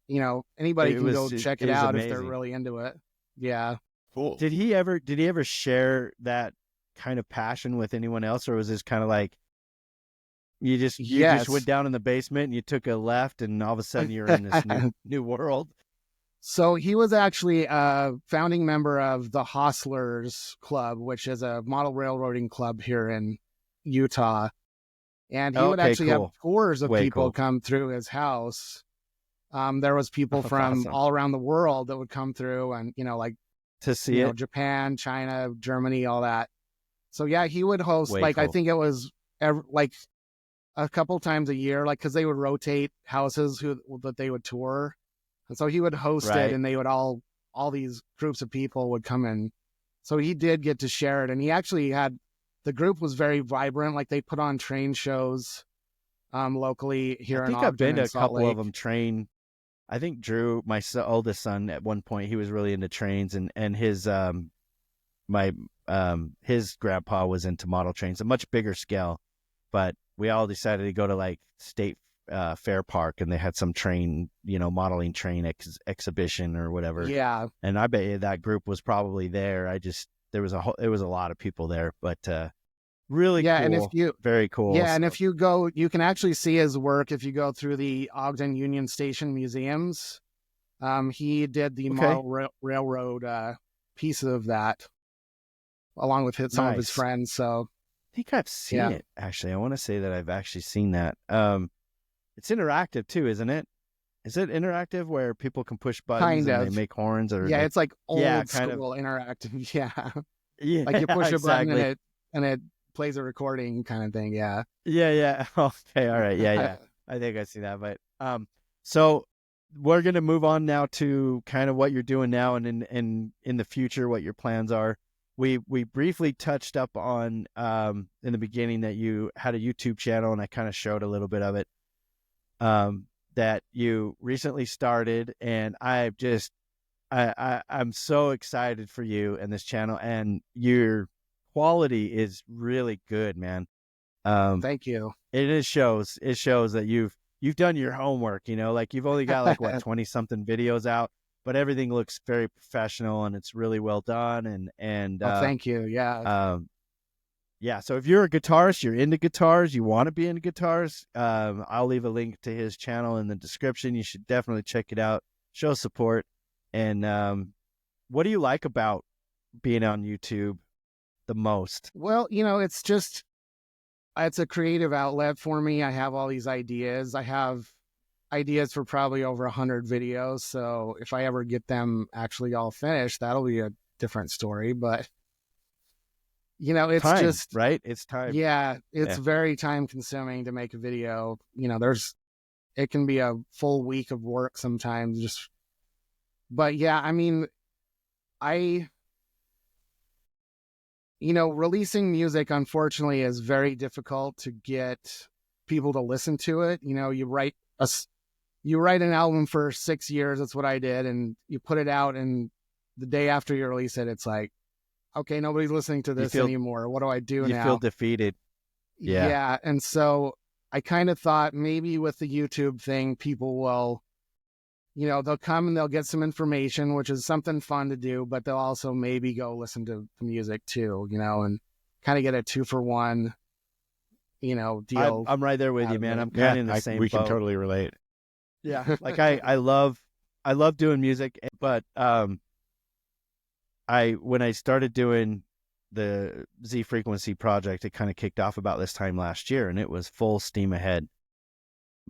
anybody can go check it out if they're really into it. Yeah. Cool. Did he ever share that kind of passion with anyone else, or was this kind of like you just went down in the basement and you took a left and all of a sudden you're in this new world? So he was actually a founding member of the Hostlers Club, which is a model railroading club here in Utah. And he would actually have tours of people come through his house. There was people from all around the world that would come through, and like to see it, Japan, China, Germany, all that. So yeah, he would host I think it was like a couple times a year, like, because they would rotate houses that they would tour. And so he would host Right. it, and they would all these groups of people would come in. So he did get to share it. And he actually the group was very vibrant. Like they put on train shows locally here I in think Ogden I've been to and a Salt couple Lake. of them train. I think Drew, my oldest son, at one point, he was really into trains, and his his grandpa was into model trains, a much bigger scale. But we all decided to go to like State Fair Park, and they had some train, modeling train exhibition or whatever. Yeah. And I bet you that group was probably there. There was a lot of people there, but really cool. And very cool. Yeah, and if you go, you can actually see his work if you go through the Ogden Union Station museums. He did the model railroad piece of that, along with some of his friends. So I think I've seen it, actually. I want to say that I've actually seen that. It's interactive too, isn't it? Is it interactive where people can push buttons and they make horns? It's like old school interactive. Yeah. Like you push a button and it plays a recording kind of thing. Yeah. Yeah. Okay. All right. Yeah. I think I see that. But so we're going to move on now to kind of what you're doing now and in the future, what your plans are. We briefly touched up on in the beginning that you had a YouTube channel, and I kind of showed a little bit of it that you recently started, and I'm so excited for you and this channel, and your quality is really good, man. Thank you. It shows that you've done your homework, like you've only got like 20 something videos out, but everything looks very professional and it's really well done. And thank you. Yeah. So if you're a guitarist, you're into guitars, you want to be into guitars, I'll leave a link to his channel in the description. You should definitely check it out, show support. And what do you like about being on YouTube the most? Well, it's a creative outlet for me. I have all these ideas. I have ideas for probably over 100 videos. So if I ever get them actually all finished, that'll be a different story. But it's time, just right. It's time. Yeah, it's very time consuming to make a video. It can be a full week of work sometimes. But yeah, I mean, releasing music, unfortunately, is very difficult to get people to listen to it. You write an album for 6 years. That's what I did. And you put it out, and the day after you release it, it's like, okay, nobody's listening to this anymore. What do I do now? You feel defeated. Yeah. And so I kind of thought maybe with the YouTube thing, people will, they'll come and they'll get some information, which is something fun to do, but they'll also maybe go listen to the music too, and kind of get a 2-for-1, deal. I'm right there with you, man. I'm kind of in the same boat. We can totally relate. Yeah. Like I love doing music, but when I started doing the Z Frequency project, it kind of kicked off about this time last year, and it was full steam ahead.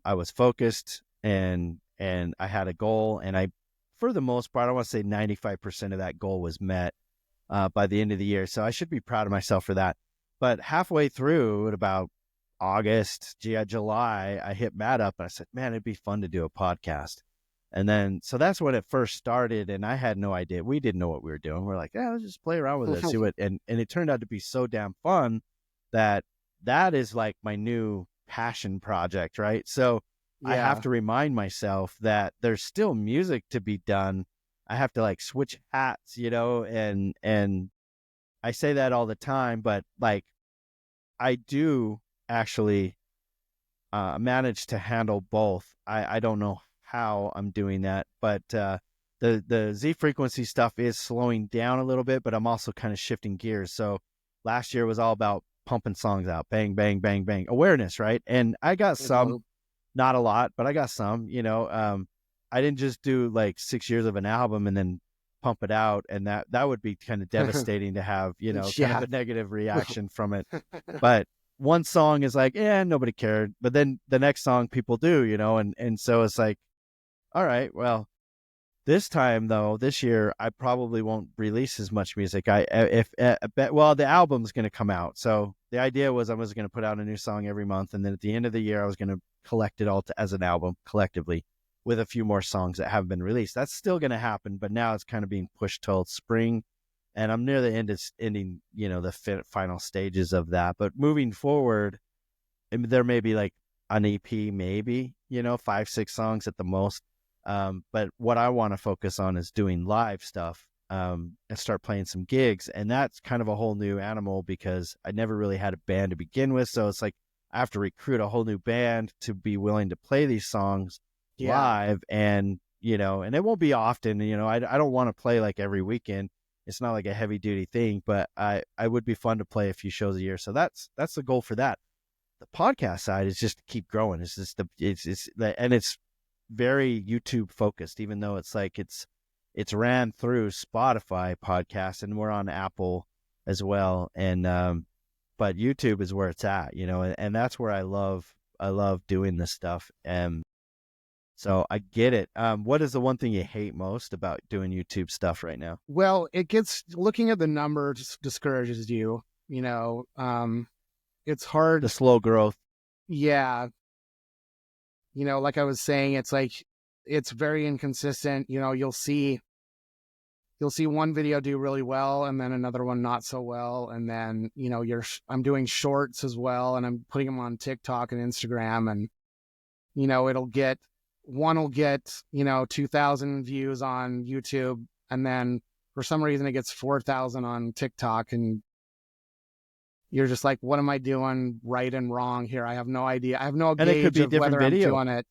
I was focused and I had a goal, and for the most part, I want to say 95% of that goal was met by the end of the year. So I should be proud of myself for that. But halfway through, at about August, July, I hit Matt up and I said, man, it'd be fun to do a podcast. And then, so that's when it first started, and I had no idea. We didn't know what we were doing. We're like, let's just play around with it, see what, and it turned out to be so damn fun that is like my new passion project, right? So I have to remind myself that there's still music to be done. I have to like switch hats, and I say that all the time, but like I do actually manage to handle both. I don't know how I'm doing that, but the Z Frequency stuff is slowing down a little bit, but I'm also kind of shifting gears. So last year was all about pumping songs out, bang, bang, bang, bang, awareness, right? And I got some, not a lot, but I got some, I didn't just do like 6 years of an album and then pump it out, and that would be kind of devastating to have, kind of a negative reaction from it. But one song is like, nobody cared, but then the next song people do, and so it's like, all right, well, this year, I probably won't release as much music. The album's going to come out. So the idea was I was going to put out a new song every month. And then at the end of the year, I was going to collect it all as an album collectively. with a few more songs that haven't been released. That's still going to happen, but now it's kind of being pushed till spring, and I'm near the ending, the final stages of that. But moving forward, there may be like an EP, maybe, 5-6 songs at the most. But what I want to focus on is doing live stuff, and start playing some gigs. And that's kind of a whole new animal because I never really had a band to begin with. So it's like I have to recruit a whole new band to be willing to play these songs live. And, and it won't be often, I don't want to play like every weekend. It's not like a heavy duty thing, but I would be fun to play a few shows a year. So that's the goal for that. The podcast side is just to keep growing. It's just and it's very YouTube focused, even though it's like it's ran through Spotify podcast, and we're on Apple as well. And but YouTube is where it's at, and that's where I love doing this stuff. And so I get it. What is the one thing you hate most about doing YouTube stuff right now? Well, looking at the numbers discourages you, it's hard. The slow growth. Yeah. Like I was saying, it's like, it's very inconsistent. You'll see one video do really well and then another one not so well. And then, I'm doing shorts as well, and I'm putting them on TikTok and Instagram, and, one will get 2,000 views on YouTube, and then for some reason it gets 4,000 on TikTok, and you're just like, what am I doing right and wrong here? I have no idea. I have no gauge of whether video. I'm doing it.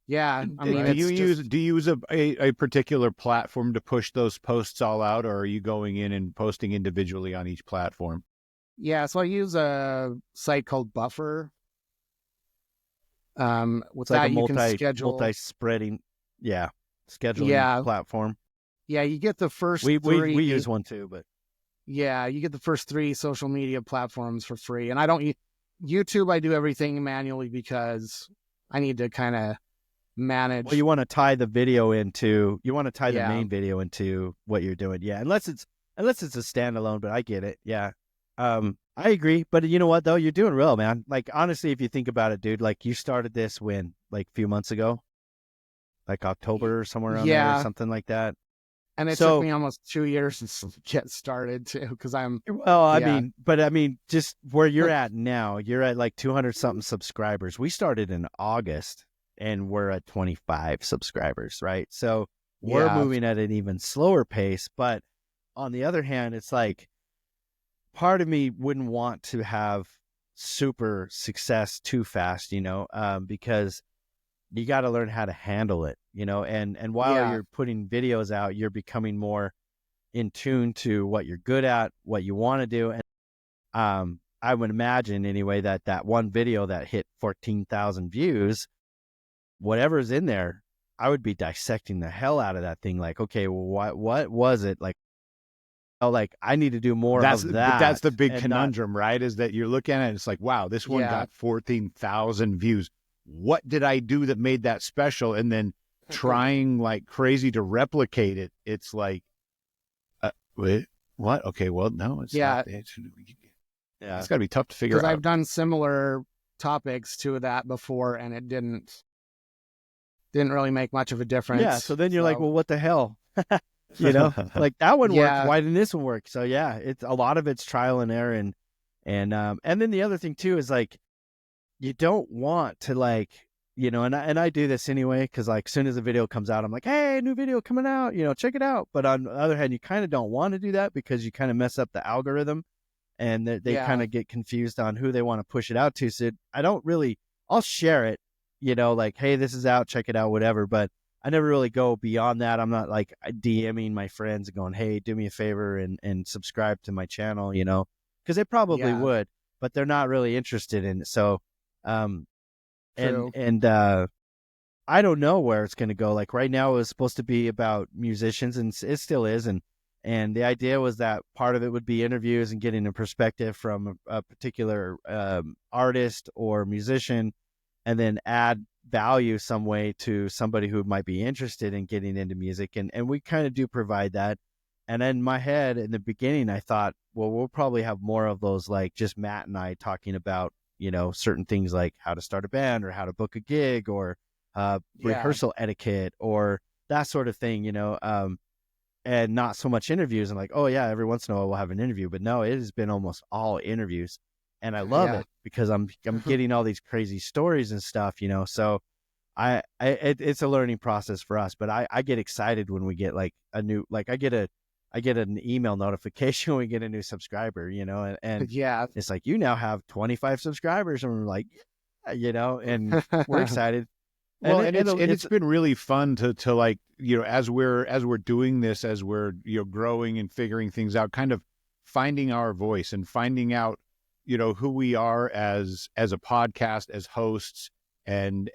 Yeah. I mean, do you use a particular platform to push those posts all out, or are you going in and posting individually on each platform? Yeah. So I use a site called Buffer. With that, you can schedule multi-spreading. Yeah. Scheduling platform. Yeah. You get the first we three. use one too, but yeah, you get the first 3 social media platforms for free. And YouTube, I do everything manually because I need to kind of manage. Well, you want to tie the main video into what you're doing. Yeah. Unless it's a standalone, but I get it. Yeah. I agree. But you know what though? You're doing real, man. Like, honestly, if you think about it, dude, like you started this when, like a few months ago, like October or somewhere around there or something like that. And it took me almost 2 years to get started too, because I mean, just where you're at now, you're at like 200 something subscribers. We started in August and we're at 25 subscribers, right? So we're moving at an even slower pace. But on the other hand, it's like part of me wouldn't want to have super success too fast, because you got to learn how to handle it, and while you're putting videos out, you're becoming more in tune to what you're good at, what you want to do. And I would imagine anyway that one video that hit 14,000 views, whatever's in there, I would be dissecting the hell out of that thing. Like, okay, well, what was it? Like, I need to do more of that. That's the big conundrum, right? Is that you're looking at it, it's like, wow, this one got 14,000 views. What did I do that made that special? And then trying like crazy to replicate it. It's like, wait, what? Okay, well, no, it's not. It's got to be tough to figure out. Because I've done similar topics to that before, and it didn't really make much of a difference. Yeah, so then you're like, well, what the hell? Like that one worked. Why didn't this one work? So yeah, it's a lot of it's trial and error, and then the other thing too is like, you don't want to like, and I do this anyway, because like as soon as a video comes out, I'm like, hey, new video coming out, check it out. But on the other hand, you kind of don't want to do that because you kind of mess up the algorithm, and they kind of get confused on who they want to push it out to. So I'll share it, like, hey, this is out, check it out, whatever. But I never really go beyond that. I'm not like DMing my friends and going, hey, do me a favor and subscribe to my channel, because they probably would, but they're not really interested in it. So, I don't know where it's going to go. Like right now it was supposed to be about musicians, and it still is. And the idea was that part of it would be interviews and getting a perspective from a particular artist or musician, and then add value some way to somebody who might be interested in getting into music. And we kind of do provide that. And in my head, in the beginning, I thought, well, we'll probably have more of those, like just Matt and I talking about, certain things like how to start a band or how to book a gig or rehearsal etiquette or that sort of thing, and not so much interviews. And like, oh yeah, every once in a while we'll have an interview, but no, it has been almost all interviews, and I love it because I'm getting all these crazy stories and stuff, So it's a learning process for us, but I get excited when we get like a new, like I get an email notification when we get a new subscriber, and it's like, you now have 25 subscribers, and we're like, and we're excited. Well, and it's been really fun to like, as we're doing this, as we're, growing and figuring things out, kind of finding our voice and finding out, who we are as a podcast, as hosts, and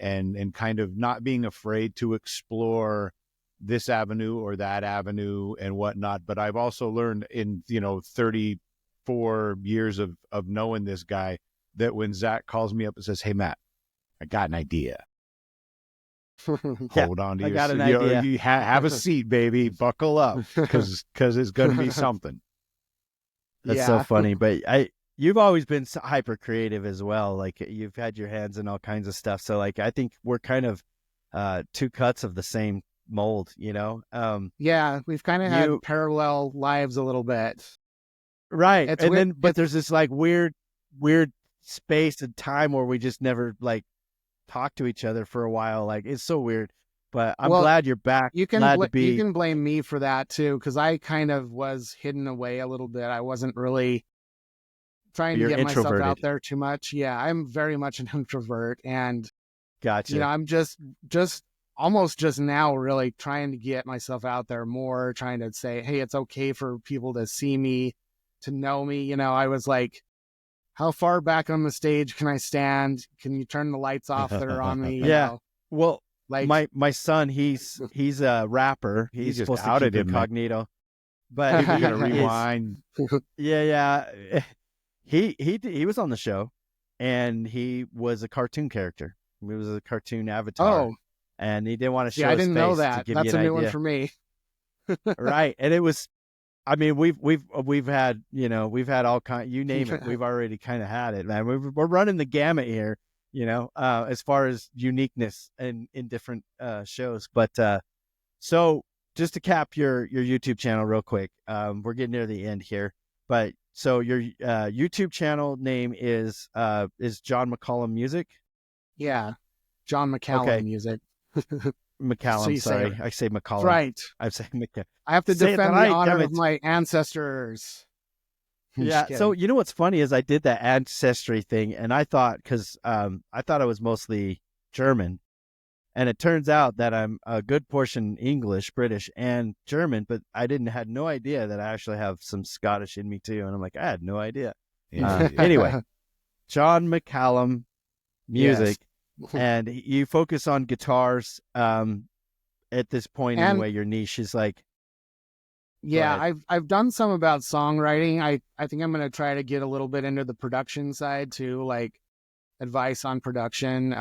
kind of not being afraid to explore this avenue or that avenue and whatnot. But I've also learned in, 34 years of knowing this guy, that when Zach calls me up and says, "Hey, Matt, I got an idea." Hold on to your seat. Idea. You have a seat, baby. Buckle up, because it's going to be something. That's so funny. But you've always been hyper creative as well. Like you've had your hands in all kinds of stuff. So like I think we're kind of two cuts of the same mold. We've kind of had parallel lives a little bit. Right, it's and weird. But there's this like weird space and time where we just never like talk to each other for a while. Like it's so weird, but I'm glad you're back. You can you can blame me for that too, because I kind of was hidden away a little bit. I wasn't really trying to get myself out there too much. Yeah, I'm very much an introvert, and gotcha. I'm just almost just now really trying to get myself out there more, trying to say, hey, it's okay for people to see me, to know me. I was like, how far back on the stage can I stand? Can you turn the lights off that are on me? Well, like my son, he's a rapper. He's just supposed outed to keep him, incognito. But he's gonna rewind. He was on the show, and he was a cartoon character. He was a cartoon avatar. Oh, and he didn't want to show. I his didn't face know that. To give That's you a an new idea. one for me. Right, and it was. I mean, we've had we've had all kind. You name it, we've already kind of had it, man. We're running the gamut here, as far as uniqueness in different shows. But so just to cap your YouTube channel real quick, we're getting near the end here. But so your YouTube channel name is John McCallum Music. Yeah, John McCallum Music. McCallum, sorry. I say McCallum. Right. I say McCallum. I have to defend the honor of my ancestors. Yeah. So you know what's funny is I did that ancestry thing, and I thought, because I thought I was mostly German, and it turns out that I'm a good portion English, British, and German, but I had no idea that I actually have some Scottish in me too, and I'm like, I had no idea. Anyway, John McCallum Music. Yes. And you focus on guitars at this point anyway. Your niche is like, I've done some about songwriting. I think I'm going to try to get a little bit into the production side too, like advice on production.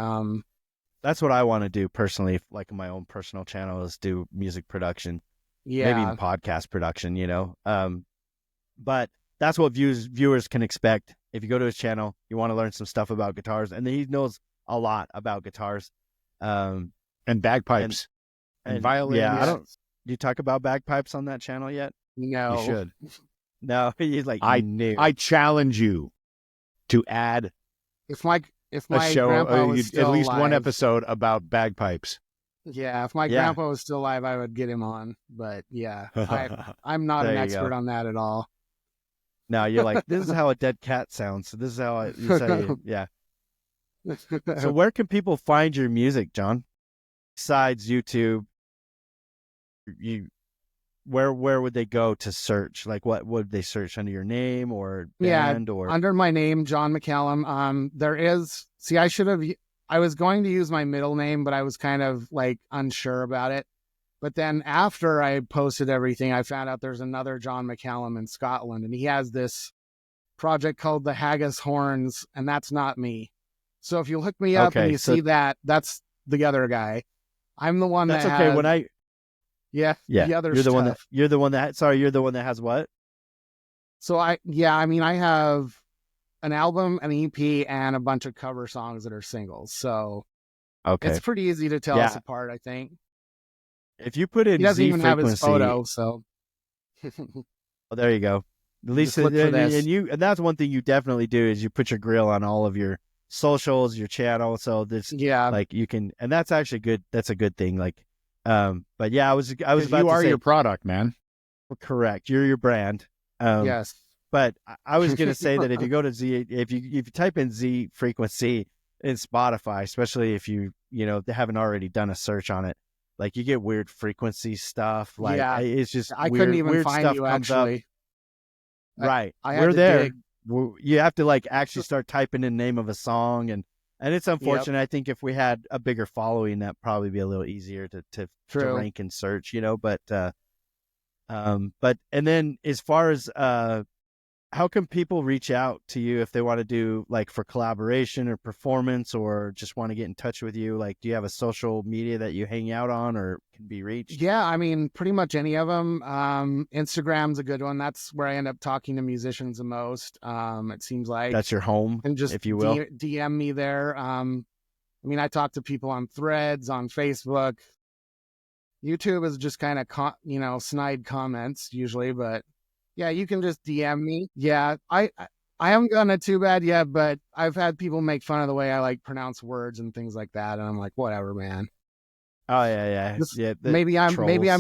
That's what I want to do personally, like my own personal channel, is do music production, maybe even podcast production, but that's what viewers can expect. If you go to his channel, you want to learn some stuff about guitars, and he knows a lot about guitars, and bagpipes and violin. Yeah, do you talk about bagpipes on that channel yet? No, you should. No, he's like, I challenge you to add if my show, grandpa was still at least alive, one episode about bagpipes. Yeah, if my grandpa was still alive, I would get him on. But I'm not an expert on that at all. No, you're like, this is how a dead cat sounds. So this is how yeah. So where can people find your music, John? Besides YouTube, where would they go to search? Like, what would they search under your name or band or under my name, John McCallum? There is. See, I was going to use my middle name, but I was kind of like unsure about it. But then after I posted everything, I found out there's another John McCallum in Scotland, and he has this project called the Haggis Horns, and that's not me. So if you look me up and you see that, that's the other guy. I'm the one that's that okay. has, when I the other you're the stuff. one that you're the one that has what? So I have an album, an EP, and a bunch of cover songs that are singles. So Okay. It's pretty easy to tell us apart, I think. If you put in He doesn't Z even frequency, have his photo, so. Oh, there you go. At least, Just look for this. and that's one thing you definitely do is you put your grill on all of your socials, your channel. So this, Yeah. like you can, and that's actually good. That's a good thing. Like, but yeah, I was about You to are say, your product, man. correct. You're your brand. Yes. But I was going to say that if you go to Z, if you type in Z frequency in Spotify, especially if you they haven't already done a search on it, like you get weird frequency stuff. Like it's just I weird, couldn't even weird find stuff you comes actually. up. Right. I had We're to there. dig. You have to like actually start typing in the name of a song, and it's unfortunate. I think if we had a bigger following, that'd probably be a little easier to rank and search, but and then as far as how can people reach out to you if they want to do like for collaboration or performance or just want to get in touch with you? Like, do you have a social media that you hang out on or can be reached? Yeah, I mean, pretty much any of them. Instagram's a good one. That's where I end up talking to musicians the most. It seems like that's your home, and just if you will DM me there. I mean, I talk to people on Threads, on Facebook. YouTube is just kind of snide comments usually, but yeah, you can just DM me. Yeah, I haven't done it too bad yet, but I've had people make fun of the way I like pronounce words and things like that, and I'm like, whatever, man. Oh yeah. Maybe I'm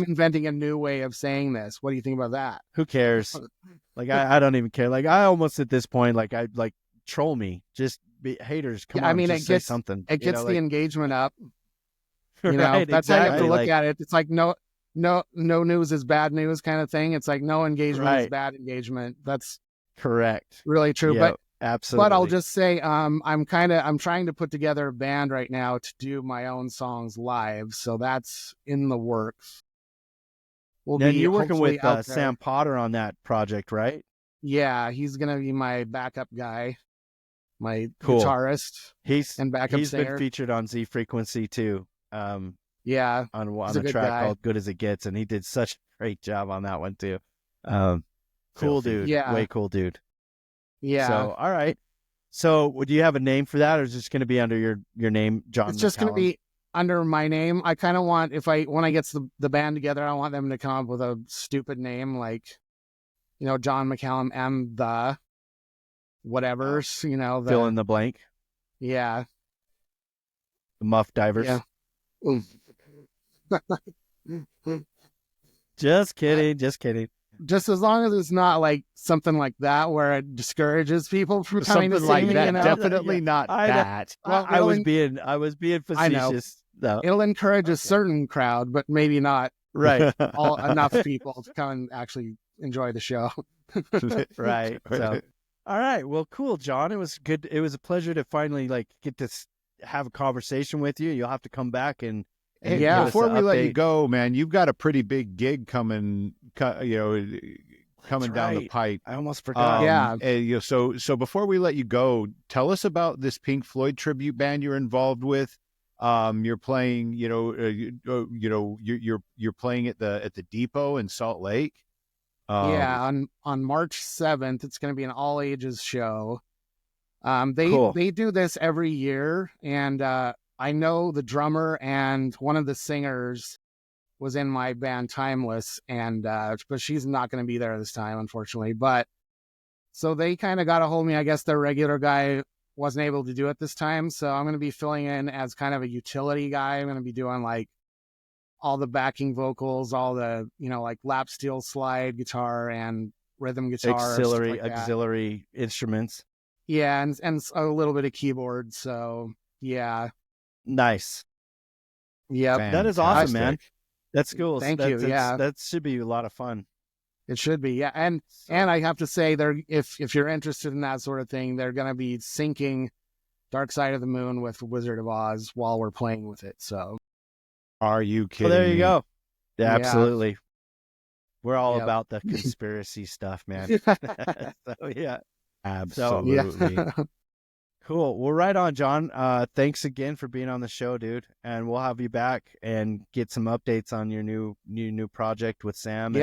inventing a new way of saying this. What do you think about that? Who cares? Like I don't even care. Like I almost at this point, like I like troll me, just be haters. Come on, I mean, just say something. It gets the engagement up. Right, that's how you have to look at it. It's like no news is bad news kind of thing. It's like no engagement is bad engagement. That's correct. Really true. Yep, but absolutely. But I'll just say, I'm trying to put together a band right now to do my own songs live. So that's in the works. You're working with Sam Potter on that project, right? Yeah, he's gonna be my backup guy, my guitarist. He's singer. Been featured on Z Frequency too. Yeah, on a track called "Good as It Gets," and he did such a great job on that one too. Cool dude, way cool dude. Yeah. So all right. So do you have a name for that, or is it just going to be under your name, John? It's just going to be under my name. I kind of want when I get the band together, I want them to come up with a stupid name like, John McCallum and the whatever. Fill in the blank. Yeah. The Muff Divers. Yeah. Just kidding. Just as long as it's not like something like that where it discourages people from coming to see like me. That. Definitely not that. Well, I was being facetious. Though. It'll encourage a certain crowd, but maybe not enough people to come and actually enjoy the show. Right. So, all right. Well, cool, John. It was good. It was a pleasure to finally get to have a conversation with you. You'll have to come back and before we let you go, man, you've got a pretty big gig coming down the pipe. I almost forgot. So before we let you go, tell us about this Pink Floyd tribute band you're involved with. You're playing, you're playing at the Depot in Salt Lake. On March 7th, it's going to be an all ages show. They do this every year, and I know the drummer and one of the singers was in my band Timeless, and but she's not going to be there this time, unfortunately. But so they kind of got a hold of me. I guess their regular guy wasn't able to do it this time, so I'm going to be filling in as kind of a utility guy. I'm going to be doing like all the backing vocals, all the like lap steel slide guitar and rhythm guitar, auxiliary instruments. Yeah, and a little bit of keyboard. So yeah. Nice. Yeah, that is awesome, man. That's cool. Thank you. That should be a lot of fun. It should be. Yeah, and I have to say, if you're interested in that sort of thing, they're going to be syncing Dark Side of the Moon with Wizard of Oz while we're playing with it. So, are you kidding? Well, there you go. Yeah, absolutely. We're all about the conspiracy stuff, man. So yeah, absolutely. Cool. Well, right on, John. Thanks again for being on the show, dude. And we'll have you back and get some updates on your new project with Sam.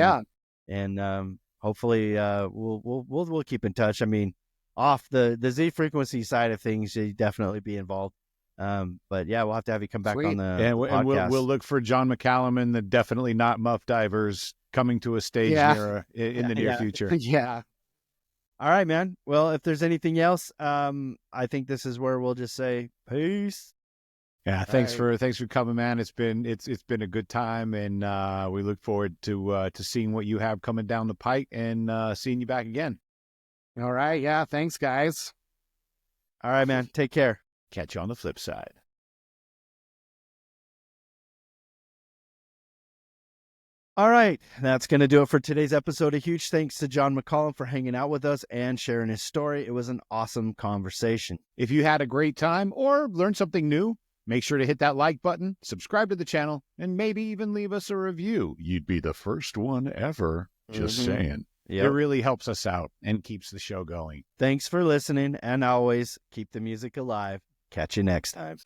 And hopefully we'll keep in touch. I mean, off the Z Frequency side of things, you definitely be involved. But yeah, we'll have to have you come back Sweet. on the And podcast. we'll look for John McCallum and the Definitely Not Muff Divers coming to a stage in the near future. Yeah. All right, man. Well, if there's anything else, I think this is where we'll just say peace. Yeah, thanks for coming, man. It's been a good time, and we look forward to seeing what you have coming down the pike and seeing you back again. All right. Yeah. Thanks, guys. All right, man. Take care. Catch you on the flip side. All right, that's going to do it for today's episode. A huge thanks to John McCallum for hanging out with us and sharing his story. It was an awesome conversation. If you had a great time or learned something new, make sure to hit that like button, subscribe to the channel, and maybe even leave us a review. You'd be the first one ever. Just saying. Yep. It really helps us out and keeps the show going. Thanks for listening, and always keep the music alive. Catch you next time.